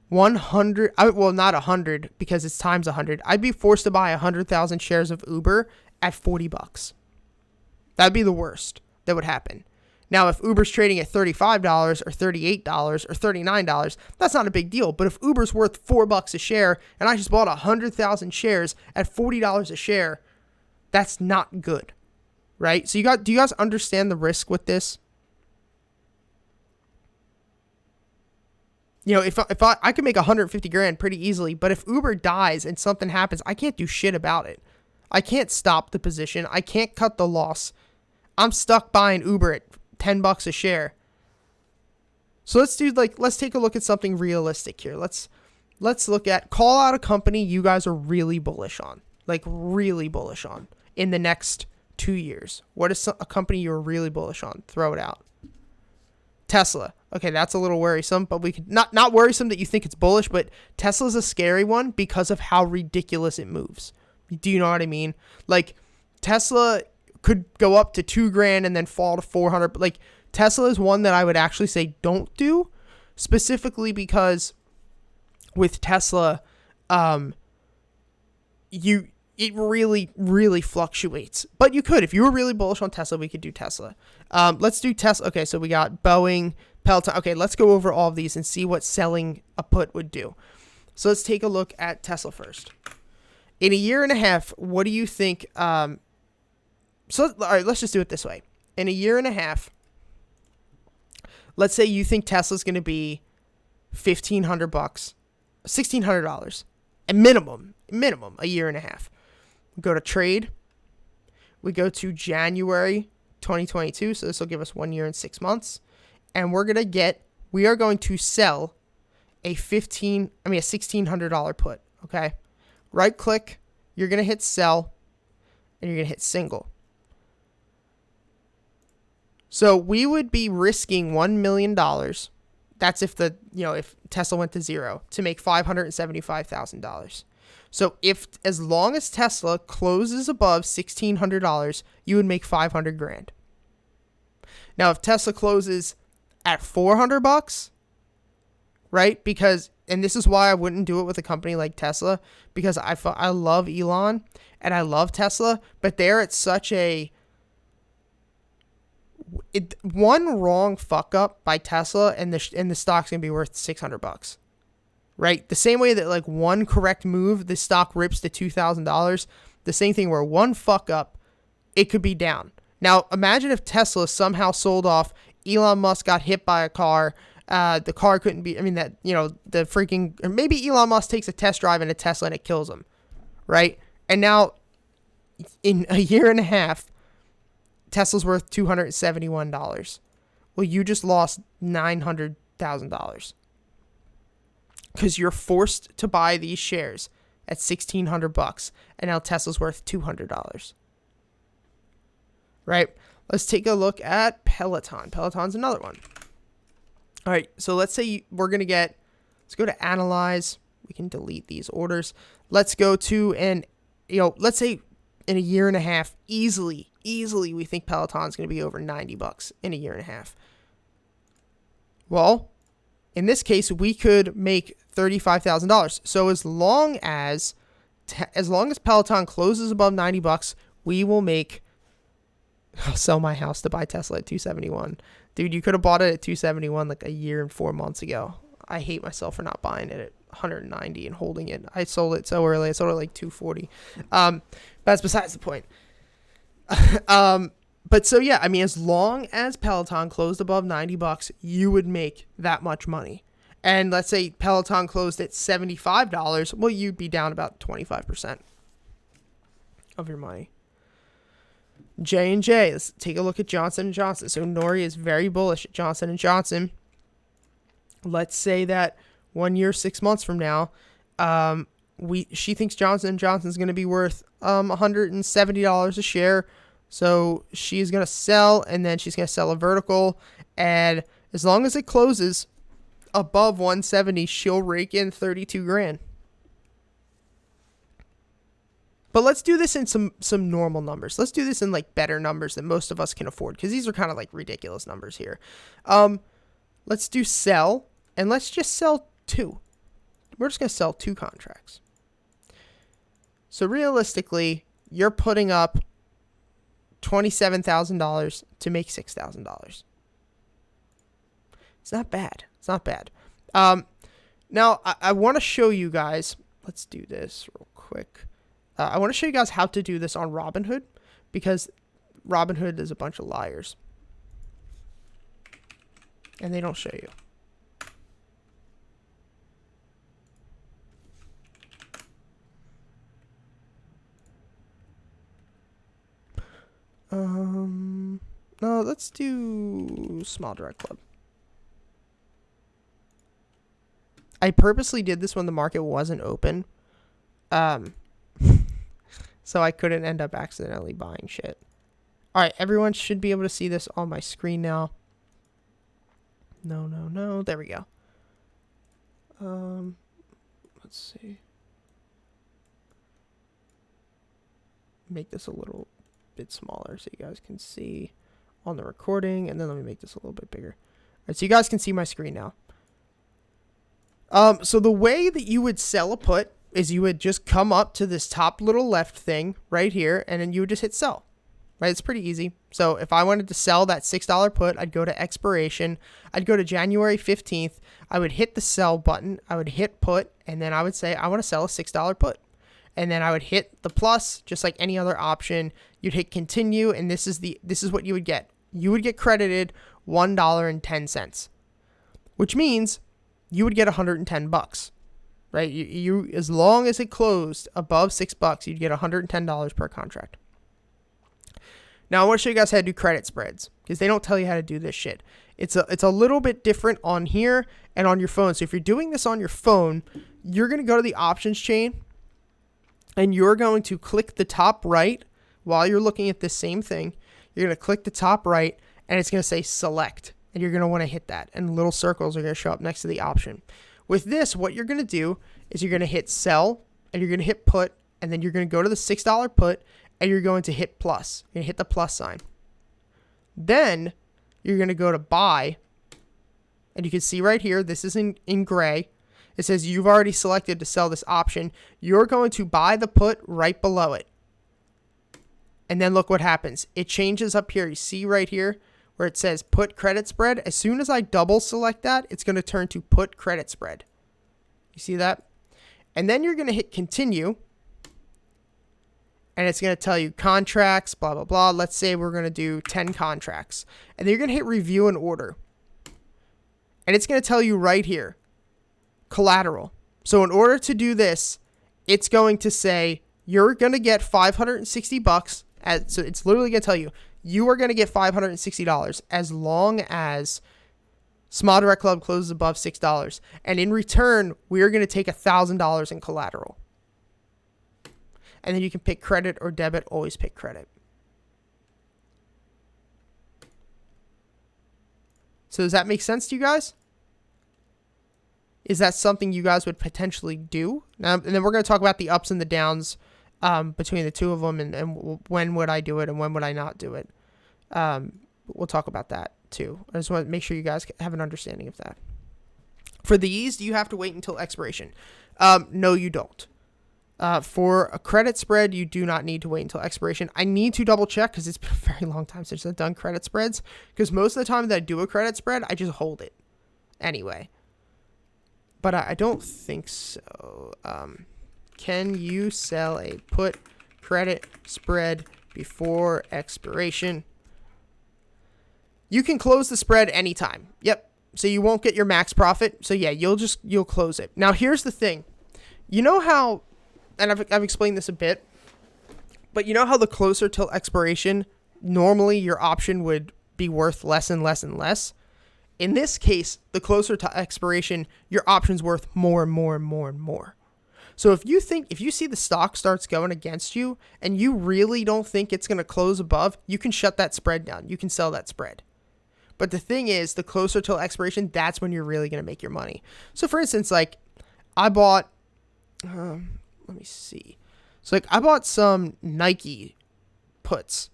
100. Well, not 100 because it's times 100. I'd be forced to buy 100,000 shares of Uber at $40. That'd be the worst that would happen. Now, if Uber's trading at $35 or $38 or $39, that's not a big deal. But if Uber's worth $4 a share and I just bought 100,000 shares at $40 a share, that's not good, right? So do you guys understand the risk with this? If I could make $150,000 pretty easily, but if Uber dies and something happens, I can't do shit about it. I can't stop the position. I can't cut the loss. I'm stuck buying Uber at $10 a share. So let's take a look at something realistic here. Let's call out a company you guys are really bullish on, in the next 2 years. What is a company you're really bullish on? Throw it out. Tesla. Okay, that's a little worrisome, but we could not worrisome that you think it's bullish, but Tesla's a scary one because of how ridiculous it moves. Do you know what I mean? Like Tesla could go up to $2,000 and then fall to 400. Like Tesla is one that I would actually say don't do, specifically because with Tesla, it really, really fluctuates. But you could, if you were really bullish on Tesla, we could do Tesla. Let's do Tesla. Okay, so we got Boeing, Peloton. Okay, let's go over all of these and see what selling a put would do. So let's take a look at Tesla first. In a year and a half, what do you think So, all right, let's just do it this way. In a year and a half, let's say you think Tesla's going to be $1,500, $1,600, a minimum, a year and a half. We go to trade. We go to January 2022, so this will give us 1 year and 6 months, and we are going to sell a $1,600 put. Okay, right click. You're going to hit sell, and you're going to hit single. So we would be risking $1 million. That's if if Tesla went to zero, to make $575,000. So as long as Tesla closes above $1,600, you would make $500,000. Now, if Tesla closes at $400, right? And this is why I wouldn't do it with a company like Tesla, because I love Elon and I love Tesla, but they're at such one wrong fuck up by Tesla and the stock's gonna be worth $600, right? The same way that like one correct move, the stock rips to $2,000. The same thing where one fuck up, it could be down. Now imagine if Tesla somehow sold off. Elon Musk got hit by a car. The car couldn't be. Maybe Elon Musk takes a test drive in a Tesla and it kills him, right? And now, in a year and a half, Tesla's worth $271. Well, you just lost $900,000 because you're forced to buy these shares at $1,600, and now Tesla's worth $200. Right? Let's take a look at Peloton. Peloton's another one. All right, so let's say let's go to analyze. We can delete these orders. Let's go to let's say in a year and a half, easily, we think Peloton's going to be over $90 in a year and a half. Well, in this case, we could make $35,000. So as long as Peloton closes above $90, we will make. I'll sell my house to buy Tesla at $271. Dude, you could have bought it at $271 like a year and 4 months ago. I hate myself for not buying it at $190 and holding it. I sold it so early. I sold it like $240. That's besides the point. But so yeah, I mean, as long as Peloton closed above $90, you would make that much money. And let's say Peloton closed at $75, well, you'd be down about 25% of your money. J&J, let's take a look at Johnson & Johnson. So Nori is very bullish at Johnson & Johnson. Let's say that 1 year, 6 months from now, she thinks Johnson & Johnson is going to be worth $170 a share. So she's going to sell, and then she's going to sell a vertical. And as long as it closes above 170, she'll rake in $32,000. But let's do this in some normal numbers. Let's do this in like better numbers that most of us can afford, because these are kind of like ridiculous numbers here. Let's do sell, and let's just sell 2. We're just going to sell 2 contracts. So realistically, you're putting up $27,000 to make $6,000. It's not bad. It's not bad. Now, I want to show you guys. Let's do this real quick. I want to show you guys how to do this on Robinhood, because Robinhood is a bunch of liars. And they don't show you. No, let's do Small Direct Club. I purposely did this when the market wasn't open. So I couldn't end up accidentally buying shit. All right, everyone should be able to see this on my screen now. No. There we go. Let's see. Make this a little bit smaller so you guys can see on the recording, and then let me make this a little bit bigger. All right, so you guys can see my screen now. So the way that you would sell a put is you would just come up to this top little left thing right here, and then you would just hit sell. Right? It's pretty easy. So if I wanted to sell that $6 put, I'd go to expiration. I'd go to January 15th. I would hit the sell button. I would hit put, and then I would say I want to sell a $6 put. and then I would hit the plus just like any other option. You'd hit continue, and this is what you would get. You would get credited $1.10, which means you would get $110, right? You as long as it closed above $6, you'd get $110 per contract. Now I want to show you guys how to do credit spreads, because they don't tell you how to do this shit. It's a little bit different on here and on your phone. So if you're doing this on your phone, you're going to go to the options chain, and you're going to click the top right while you're looking at this same thing. You're going to click the top right, and it's going to say select, and you're going to want to hit that, and little circles are going to show up next to the option. With this, what you're going to do is you're going to hit sell, and you're going to hit put, and then you're going to go to the $6 put, and you're going to hit plus. You're going to hit the plus sign. Then you're going to go to buy, and you can see right here, this is in gray. It says you've already selected to sell this option. You're going to buy the put right below it. And then look what happens. It changes up here. You see right here where it says put credit spread. As soon as I double select that, it's going to turn to put credit spread. You see that? And then you're going to hit continue. And it's going to tell you contracts, blah, blah, blah. Let's say we're going to do 10 contracts. And then you're going to hit review and order. And it's going to tell you right here, collateral. So in order to do this, it's going to say you're going to get $560. So it's literally going to tell you, you are going to get $560 as long as Small Direct Club closes above $6. And in return, we're going to take $1,000 in collateral. And then you can pick credit or debit. Always pick credit. So does that make sense to you guys? Is that something you guys would potentially do? Now, and then we're going to talk about the ups and the downs between the two of them, and when would I do it and when would I not do it. We'll talk about that too. I just want to make sure you guys have an understanding of that. For these, do you have to wait until expiration? No, you don't. For a credit spread, you do not need to wait until expiration. I need to double check because it's been a very long time since I've done credit spreads, because most of the time that I do a credit spread, I just hold it anyway. But I don't think so. Can you sell a put credit spread before expiration? You can close the spread anytime. Yep. So you won't get your max profit. So yeah, you'll close it. Now here's the thing. You know how, and I've explained this a bit, but you know how the closer till expiration, normally your option would be worth less and less and less. In this case, the closer to expiration, your option's worth more and more and more and more. So if you see the stock starts going against you and you really don't think it's going to close above, you can shut that spread down. You can sell that spread. But the thing is, the closer till expiration, that's when you're really going to make your money. So for instance, like I bought, let me see. So like I bought some Nike puts.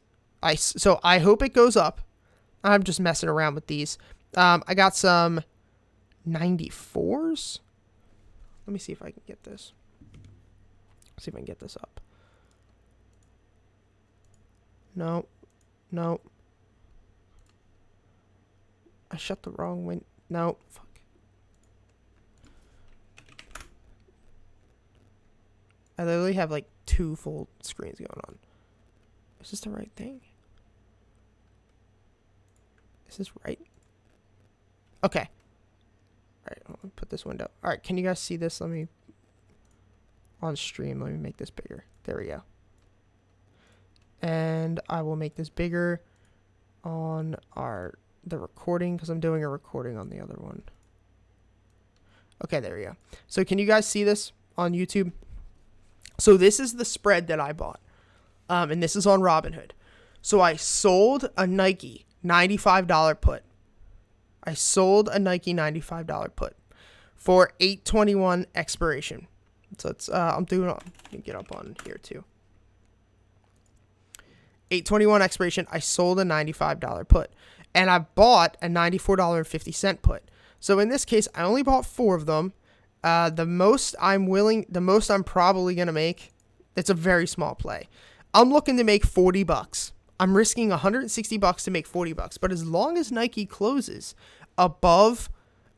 So I hope it goes up. I'm just messing around with these. I got some 94s. Let me see if I can get this. See if I can get this up. No. I shut the wrong window. No. Fuck. I literally have like 2 full screens going on. Is this the right thing? Is this right? Okay. All right, I'll put this window. All right, can you guys see this? Let me make this bigger. There we go. And I will make this bigger on the recording, because I'm doing a recording on the other one. Okay, there we go. So can you guys see this on YouTube? So this is the spread that I bought. And this is on Robinhood. So I sold a Nike $95 put. I sold a Nike $95 put for $8.21 expiration. So it's let me get up on here too. $8.21 expiration. I sold a $95 put, and I bought a $94.50 put. So in this case, I only bought 4 of them. The most I'm probably gonna make. It's a very small play. I'm looking to make $40. I'm risking $160 to make $40, but as long as Nike closes above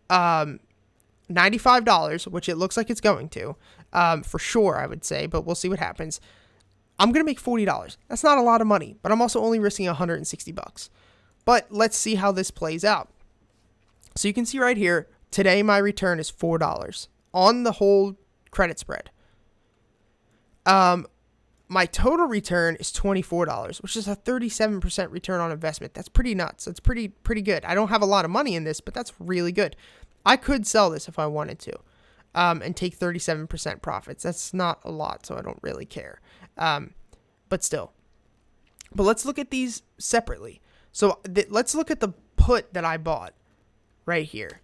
$95, which it looks like it's going to, for sure, I would say, but we'll see what happens. I'm going to make $40. That's not a lot of money, but I'm also only risking $160. But let's see how this plays out. So you can see right here, today my return is $4 on the whole credit spread. My total return is $24, which is a 37% return on investment. That's pretty nuts. That's pretty good. I don't have a lot of money in this, but that's really good. I could sell this if I wanted to, and take 37% profits. That's not a lot, so I don't really care. But still. But let's look at these separately. So let's look at the put that I bought right here.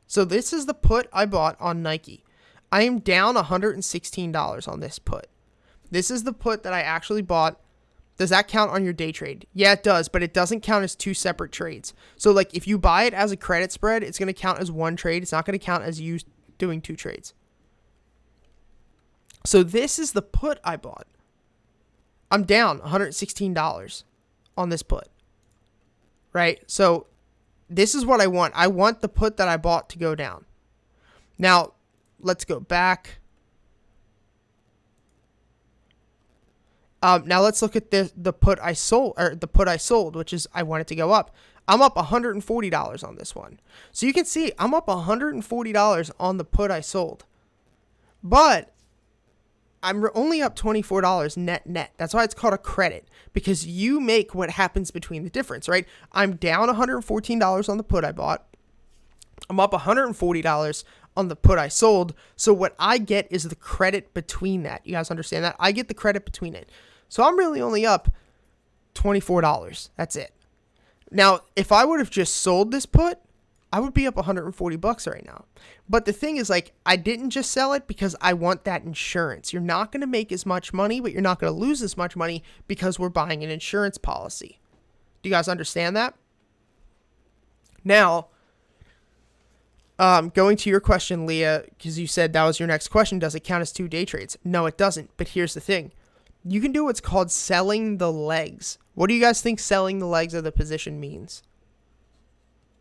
So this is the put I bought on Nike. I am down $116 on this put. This is the put that I actually bought. Does that count on your day trade? Yeah, it does, but it doesn't count as two separate trades. So like if you buy it as a credit spread, it's going to count as one trade. It's not going to count as you doing two trades. So this is the put I bought. I'm down $116 on this put. Right? So this is what I want. I want the put that I bought to go down. Now, let's go back. Now let's look at the put I sold, which is I want it to go up. I'm up $140 on this one. So you can see I'm up $140 on the put I sold. But I'm only up $24 net. That's why it's called a credit, because you make what happens between the difference, right? I'm down $114 on the put I bought. I'm up $140 on the put I sold. So what I get is the credit between that. You guys understand that? I get the credit between it. So I'm really only up $24. That's it. Now, if I would have just sold this put, I would be up $140 right now. But the thing is, like, I didn't just sell it because I want that insurance. You're not going to make as much money, but you're not going to lose as much money because we're buying an insurance policy. Do you guys understand that? Now, going to your question, Leah, because you said that was your next question, does it count as 2 day trades? No, it doesn't. But here's the thing. You can do what's called selling the legs. What do you guys think selling the legs of the position means?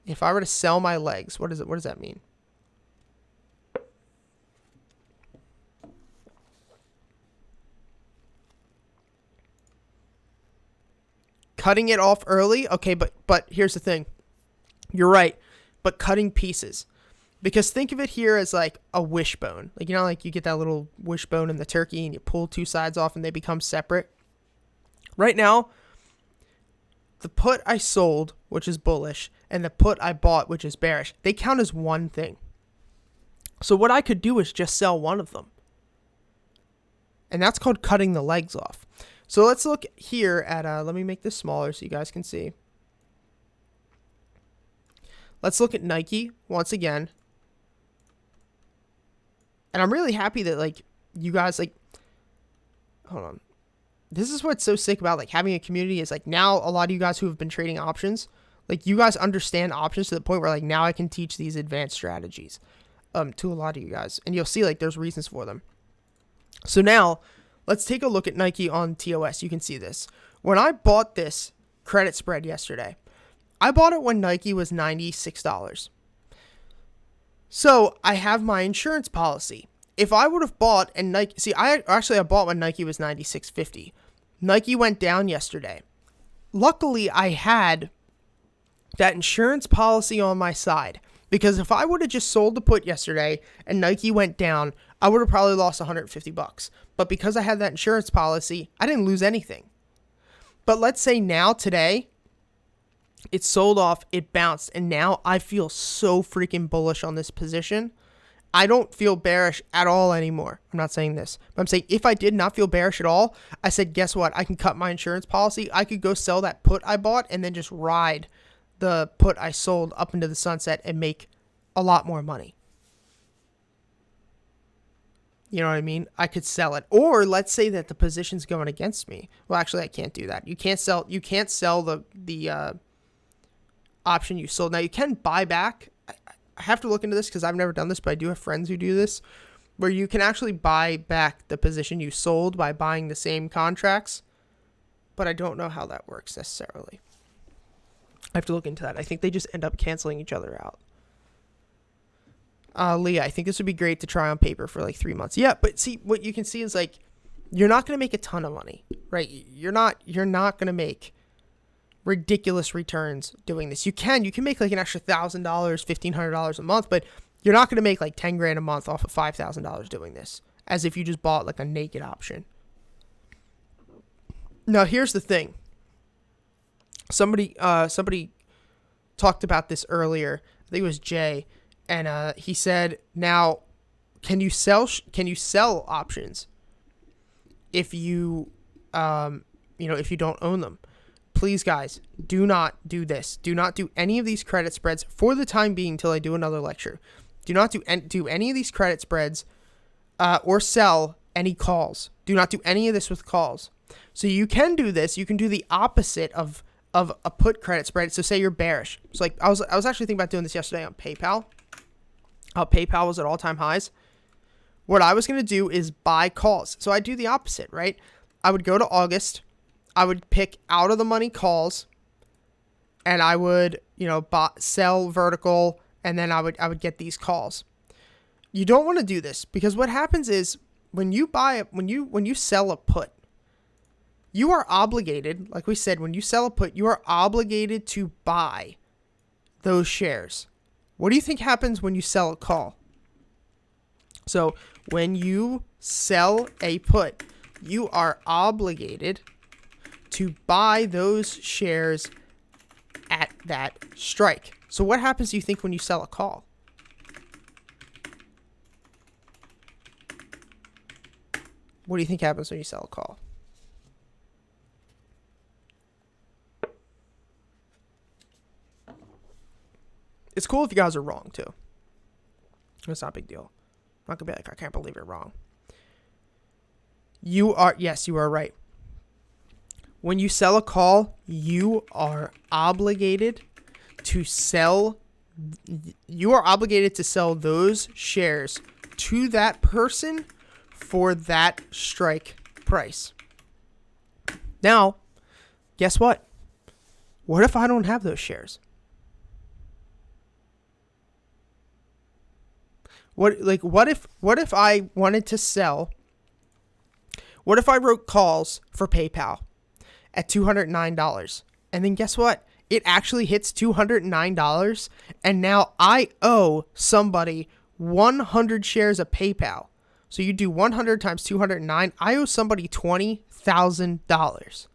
If I were to sell my legs, what does that mean? Cutting it off early? Okay, but here's the thing. You're right. But cutting pieces. Because think of it here as like a wishbone. Like, you know, like you get that little wishbone in the turkey and you pull 2 sides off and they become separate. Right now, the put I sold, which is bullish, and the put I bought, which is bearish, they count as one thing. So what I could do is just sell one of them. And that's called cutting the legs off. So let's look here at, let me make this smaller so you guys can see. Let's look at Nike once again. And I'm really happy that, like, you guys, like, hold on. This is what's so sick about, like, having a community is, like, now a lot of you guys who have been trading options, like, you guys understand options to the point where, like, now I can teach these advanced strategies to a lot of you guys. And you'll see, like, there's reasons for them. So now, let's take a look at Nike on TOS. You can see this. When I bought this credit spread yesterday, I bought it when Nike was $96. So I have my insurance policy. If I would have bought and Nike, see, I bought when Nike was $96.50. Nike went down yesterday. Luckily, I had that insurance policy on my side, because if I would have just sold the put yesterday and Nike went down, I would have probably lost $150. But because I had that insurance policy, I didn't lose anything. But let's say now today, it sold off, it bounced, and now I feel so freaking bullish on this position. I don't feel bearish at all anymore. I'm not saying this, but I'm saying if I did not feel bearish at all, I said, guess what? I can cut my insurance policy. I could go sell that put I bought and then just ride the put I sold up into the sunset and make a lot more money. You know what I mean? I could sell it. Or let's say that the position's going against me. Well, actually, I can't do that. You can't sell the option you sold. Now, you can buy back. I have to look into this because I've never done this, but I do have friends who do this, where you can actually buy back the position you sold by buying the same contracts, but I don't know how that works necessarily. I have to look into that. I think they just end up canceling each other out. Leah, I think this would be great to try on paper for like 3 months. Yeah, but see, what you can see is like, you're not going to make a ton of money, right? You're not going to make ridiculous returns doing this. You can make like an extra $1,000, $1,500 a month, but you're not going to make like 10 grand a month off of $5,000 doing this, as if you just bought like a naked option. Now, here's the thing. Somebody talked about this earlier. I think it was Jay, and he said, "Now, can you sell options if you if you don't own them?" Please, guys, do not do this. Do not do any of these credit spreads for the time being until I do another lecture. Do not do any of these credit spreads or sell any calls. Do not do any of this with calls. So you can do this. You can do the opposite of a put credit spread. So say you're bearish. So like I was actually thinking about doing this yesterday on PayPal. PayPal was at all-time highs. What I was going to do is buy calls. So I do the opposite, right? I would go to August. I would pick out of the money calls, and I would, sell vertical, and then I would get these calls. You don't want to do this, because what happens is when you sell a put, you are obligated, like we said, when you sell a put, you are obligated to buy those shares. What do you think happens when you sell a call? So when you sell a put, you are obligated to buy those shares at that strike. So what happens, do you think, when you sell a call? What do you think happens when you sell a call? It's cool if you guys are wrong, too. It's not a big deal. I'm not going to be like, I can't believe you're wrong. Yes, you are right. When you sell a call, you are obligated to sell those shares to that person for that strike price. Now, guess what? What if I don't have those shares? What if I wanted to sell? What if I wrote calls for PayPal at $209, and then guess what? It actually hits $209, and now I owe somebody 100 shares of PayPal. So you do 100 times 209. I owe somebody $20,000.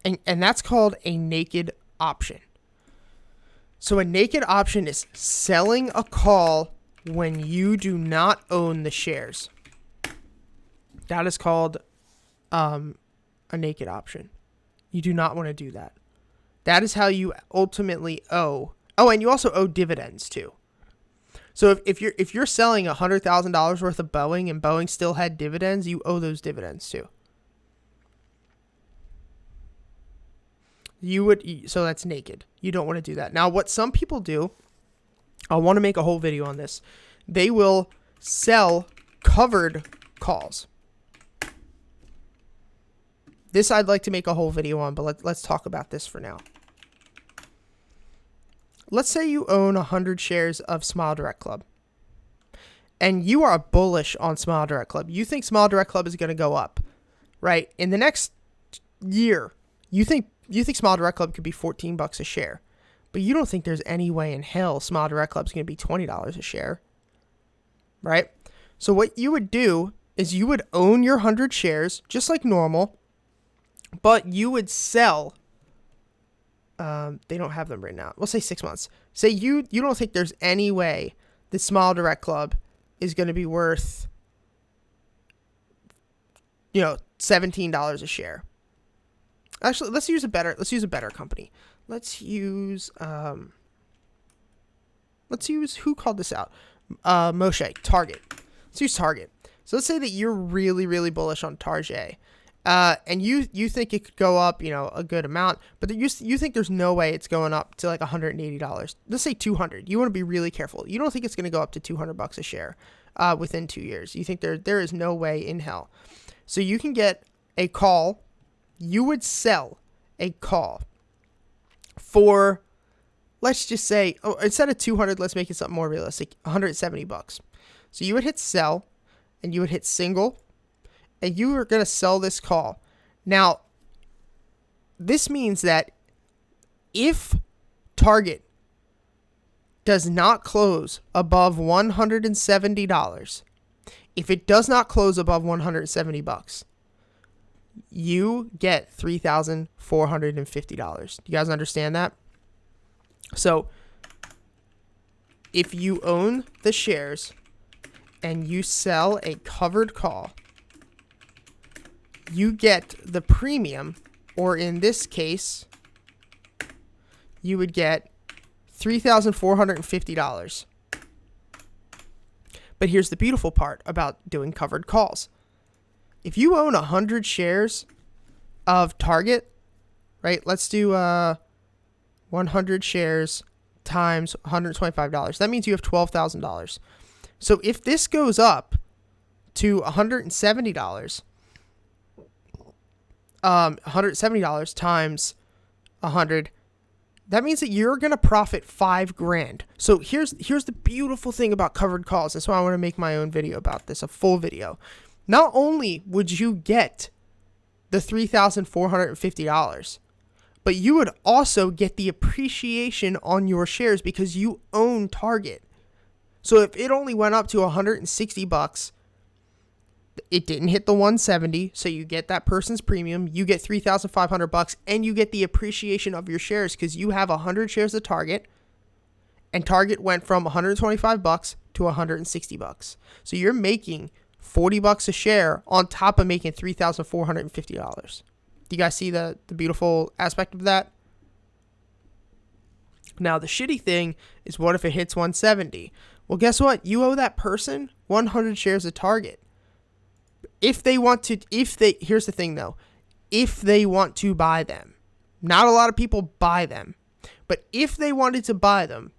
And that's called a naked option. So a naked option is selling a call when you do not own the shares. That is called a naked option. You do not want to do that. That is how you ultimately owe. Oh, and you also owe dividends too. So if you're selling $100,000 worth of Boeing and Boeing still had dividends, you owe those dividends too. So that's naked. You don't want to do that. Now, what some people do, I want to make a whole video on this. They will sell covered calls. This I'd like to make a whole video on, but let's talk about this for now. Let's say you own 100 shares of Smile Direct Club, and you are bullish on Smile Direct Club. You think Smile Direct Club is going to go up, right? In the next year, you think Smile Direct Club could be $14 a share, but you don't think there's any way in hell Smile Direct Club is going to be $20 a share, right? So what you would do is you would own your 100 shares just like normal, but you would sell. They don't have them right now. We'll say 6 months. Say you don't think there's any way that Smile Direct Club is going to be worth, $17 a share. Actually, let's use a better company. Let's use who called this out? Moshe, Target. Let's use Target. So let's say that you're really, really bullish on Target. And you think it could go up, a good amount, but you think there's no way it's going up to like $180. Let's say 200. You want to be really careful. You don't think it's going to go up to $200 a share within 2 years. You think there is no way in hell. So you can get a call. You would sell a call for, let's just say, instead of 200, let's make it something more realistic, $170. So you would hit sell, and you would hit single, and you are going to sell this call. Now, this means that if Target does not close above $170, if it does not close above $170, you get $3,450. Do you guys understand that? So if you own the shares and you sell a covered call, you get the premium, or in this case, you would get $3,450. But here's the beautiful part about doing covered calls. If you own 100 shares of Target, right? Let's do 100 shares times $125. That means you have $12,000. So if this goes up to $170, $170 times 100, that means that you're going to profit $5,000. So here's the beautiful thing about covered calls. That's why I want to make my own video about this, a full video. Not only would you get the $3,450, but you would also get the appreciation on your shares because you own Target. So if it only went up to $160, it didn't hit the 170, so you get that person's premium, you get $3,500, and you get the appreciation of your shares because you have 100 shares of Target, and Target went from $125 to $160. So you're making $40 a share on top of making $3,450. Do you guys see the beautiful aspect of that? Now, the shitty thing is, what if it hits 170? Well, guess what? You owe that person 100 shares of Target. Here's the thing though, if they want to buy them, not a lot of people buy them, but if they wanted to buy them,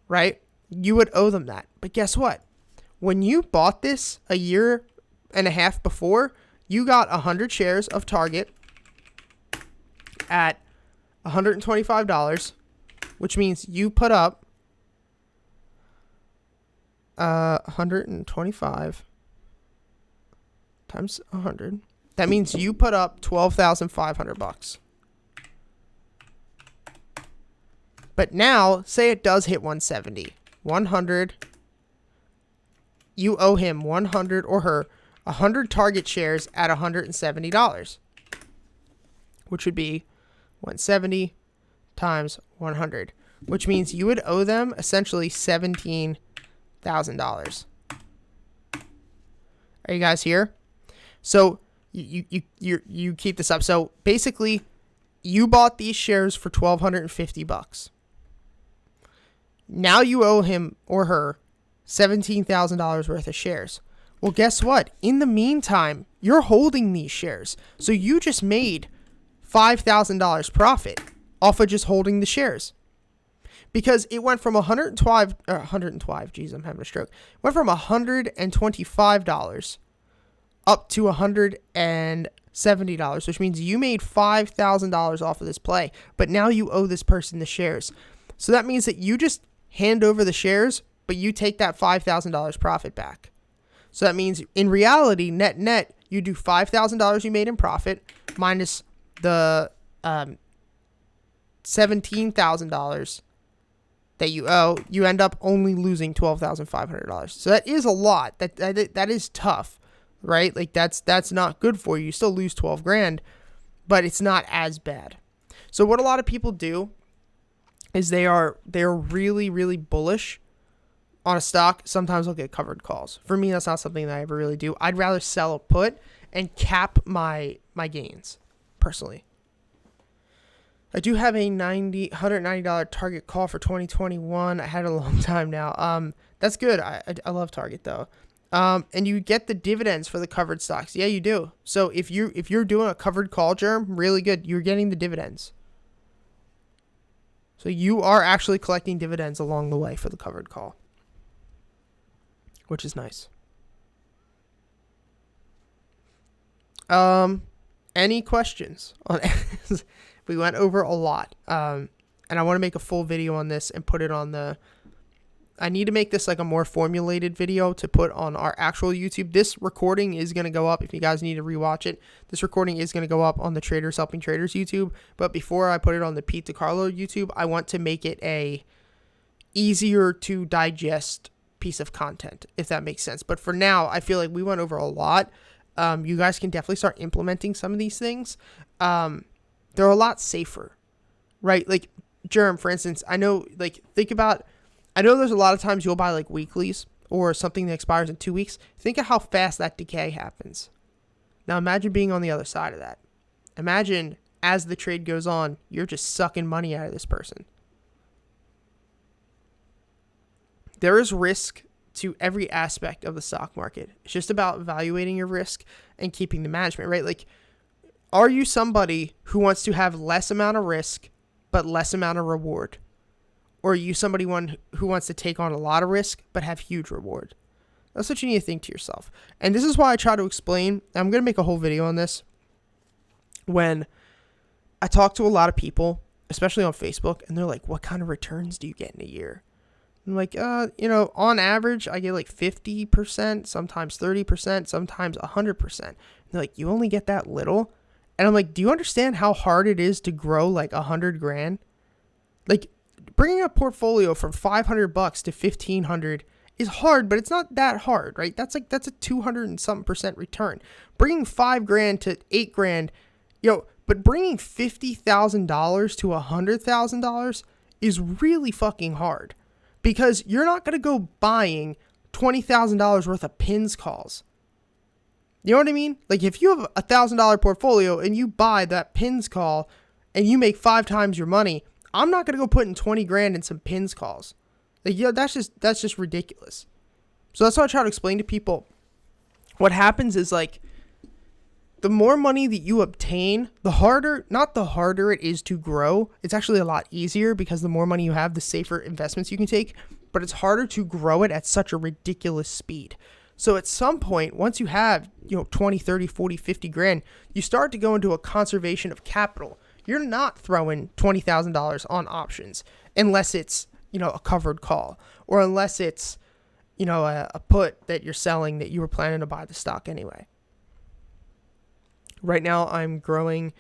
right, you would owe them that. But guess what? When you bought this a year and a half before, you got 100 shares of Target at $125, which means you put up 125 times 100. That means you put up $12,500. But now, say it does hit 170, 100. You owe him 100 or her 100 Target shares at $170, which would be 170 times 100, which means you would owe them essentially $17,000. Are you guys here? So you keep this up. So basically, you bought these shares for $1,250. Now you owe him or her $17,000 worth of shares. Well, guess what? In the meantime, you're holding these shares. So you just made $5,000 profit off of just holding the shares. Because it went from $125, geez, I'm having a stroke. It went from $125 up to $170, which means you made $5,000 off of this play. But now you owe this person the shares. So that means that you just hand over the shares, but you take that $5,000 profit back. So that means in reality, net, you do $5,000 you made in profit minus the $17,000 that you owe. You end up only losing $12,500. So that is a lot. That is tough, right? Like that's not good for you. You still lose $12,000, but it's not as bad. So what a lot of people do is they're really, really bullish on a stock. Sometimes they'll get covered calls. For me, that's not something that I ever really do. I'd rather sell a put and cap my gains, personally. I do have a $190 Target call for 2021. I had it a long time now. That's good. I love Target though. And you get the dividends for the covered stocks. Yeah, you do. So if you're doing a covered call, Germ, really good. You're getting the dividends. So you are actually collecting dividends along the way for the covered call, which is nice. Any questions on We went over a lot. And and I want to make a full video on this and put it on the, I need to make this like a more formulated video to put on our actual YouTube. This recording is going to go up if you guys need to rewatch it. This recording is going to go up on the Traders Helping Traders YouTube. But before I put it on the Pete DiCarlo YouTube, I want to make it a easier to digest piece of content, if that makes sense. But for now, I feel like we went over a lot. You guys can definitely start implementing some of these things. They're a lot safer, right? Like Germ, for instance, I know, like, I know there's a lot of times you'll buy like weeklies or something that expires in 2 weeks. Think of how fast that decay happens. Now imagine being on the other side of that. Imagine as the trade goes on, you're just sucking money out of this person. There is risk to every aspect of the stock market. It's just about evaluating your risk and keeping the management, right? Like, are you somebody who wants to have less amount of risk but less amount of reward? Or are you somebody who wants to take on a lot of risk but have huge reward? That's what you need to think to yourself. And this is why I try to explain. I'm going to make a whole video on this. When I talk to a lot of people, especially on Facebook, and they're like, what kind of returns do you get in a year? I'm like, on average, I get like 50%, sometimes 30%, sometimes 100%. And they're like, you only get that little? And I'm like, do you understand how hard it is to grow like $100,000? Like, bringing a portfolio from $500 to $1,500 is hard, but it's not that hard, right? That's a 200 and something percent return. Bringing $5,000 to $8,000, but bringing $50,000 to $100,000 is really fucking hard, because you're not gonna go buying $20,000 worth of pins calls. You know what I mean? Like, if you have a $1,000 portfolio and you buy that pins call and you make 5 times your money, I'm not going to go put in $20,000 in some pins calls. Like, that's just ridiculous. So that's what I try to explain to people. What happens is, like, the more money that you obtain, not the harder it is to grow. It's actually a lot easier, because the more money you have, the safer investments you can take, but it's harder to grow it at such a ridiculous speed. So at some point, once you have, 20, 30, 40, 50 grand, you start to go into a conservation of capital. You're not throwing $20,000 on options unless it's, a covered call, or unless it's, a put that you're selling that you were planning to buy the stock anyway. Right now I'm growing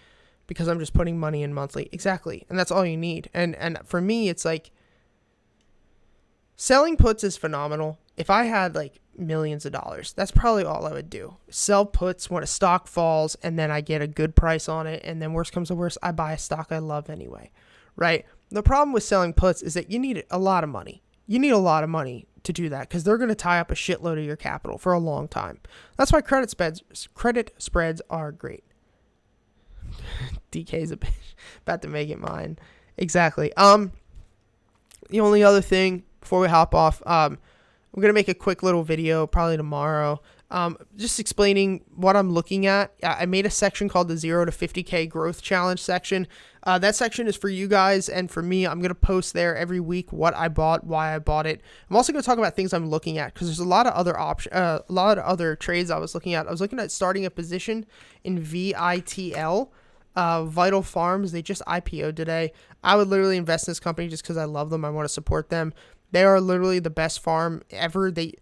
because I'm just putting money in monthly. Exactly. And that's all you need. And for me, it's like, selling puts is phenomenal. If I had like millions of dollars, that's probably all I would do. Sell puts when a stock falls, and then I get a good price on it, and then worst comes to worst, I buy a stock I love anyway, right? The problem with selling puts is that you need a lot of money. You need a lot of money to do that, because they're going to tie up a shitload of your capital for a long time. That's why credit spreads are great. DK's about to make it mine. Exactly. The only other thing before we hop off, I'm going to make a quick little video probably tomorrow, just explaining what I'm looking at. I made a section called the 0 to 50K growth challenge section. That section is for you guys and for me. I'm going to post there every week what I bought, why I bought it. I'm also going to talk about things I'm looking at, because there's a lot of other a lot of other trades I was looking at. I was looking at starting a position in VITL, Vital Farms. They just IPO'd today. I would literally invest in this company just because I love them. I want to support them. They are literally the best farm ever. They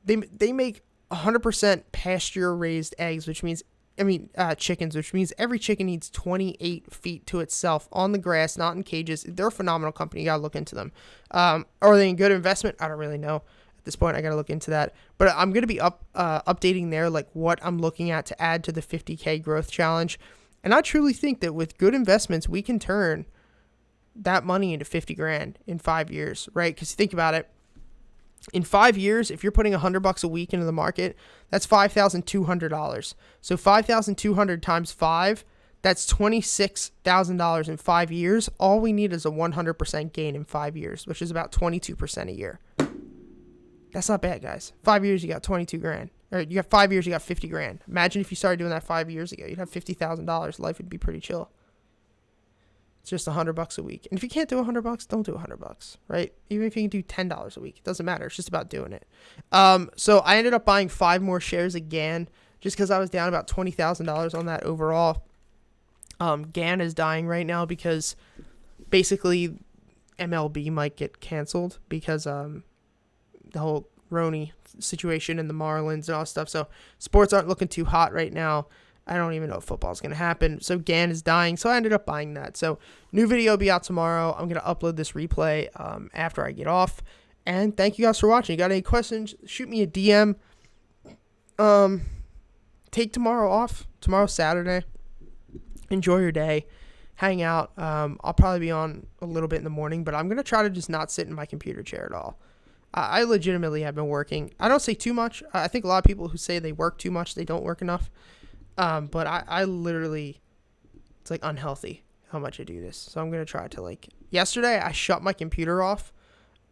make 100% pasture raised eggs, chickens, which means every chicken needs 28 feet to itself on the grass, not in cages. They're a phenomenal company. You got to look into them. Are they a good investment? I don't really know at this point. I got to look into that, but I'm going to be updating there, like what I'm looking at to add to the 50K growth challenge. And I truly think that with good investments, we can turn that money into 50 grand in 5 years, right? Because think about it. In 5 years, if you're putting $100 a week into the market, that's $5,200. So 5,200 times 5, that's $26,000 in 5 years. All we need is a 100% gain in 5 years, which is about 22% a year. That's not bad, guys. 5 years, you got 22 grand. Or you got 5 years, you got 50 grand. Imagine if you started doing that 5 years ago, you'd have $50,000. Life would be pretty chill. It's just $100 a week. And if you can't do $100, don't do $100, right? Even if you can do $10 a week, it doesn't matter. It's just about doing it. So I ended up buying 5 more shares of GAN just because I was down about $20,000 on that overall. GAN is dying right now because basically MLB might get canceled because the whole Roni situation and the Marlins and all that stuff. So sports aren't looking too hot right now. I don't even know if football is going to happen. So GAN is dying. So I ended up buying that. So new video will be out tomorrow. I'm going to upload this replay after I get off. And thank you guys for watching. You got any questions? Shoot me a DM. Take tomorrow off. Tomorrow's Saturday. Enjoy your day. Hang out. I'll probably be on a little bit in the morning, but I'm going to try to just not sit in my computer chair at all. I legitimately have been working. I don't say too much. I think a lot of people who say they work too much, they don't work enough. But I literally, it's like unhealthy how much I do this. So I'm going to try to like, yesterday I shut my computer off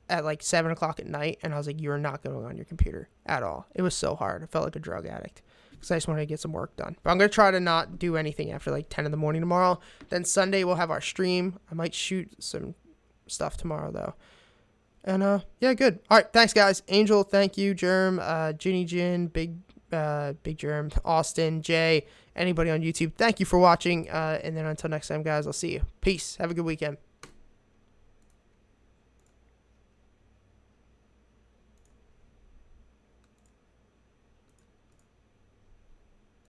at like 7 o'clock at night. And I was like, you're not going on your computer at all. It was so hard. I felt like a drug addict because I just wanted to get some work done. But I'm going to try to not do anything after like 10 in the morning tomorrow. Then Sunday we'll have our stream. I might shoot some stuff tomorrow though. And yeah, good. All right, thanks guys. Angel, thank you. Germ, Ginny Jin, Big Germ, Austin, Jay, anybody on YouTube, thank you for watching. And then until next time, guys, I'll see you. Peace. Have a good weekend.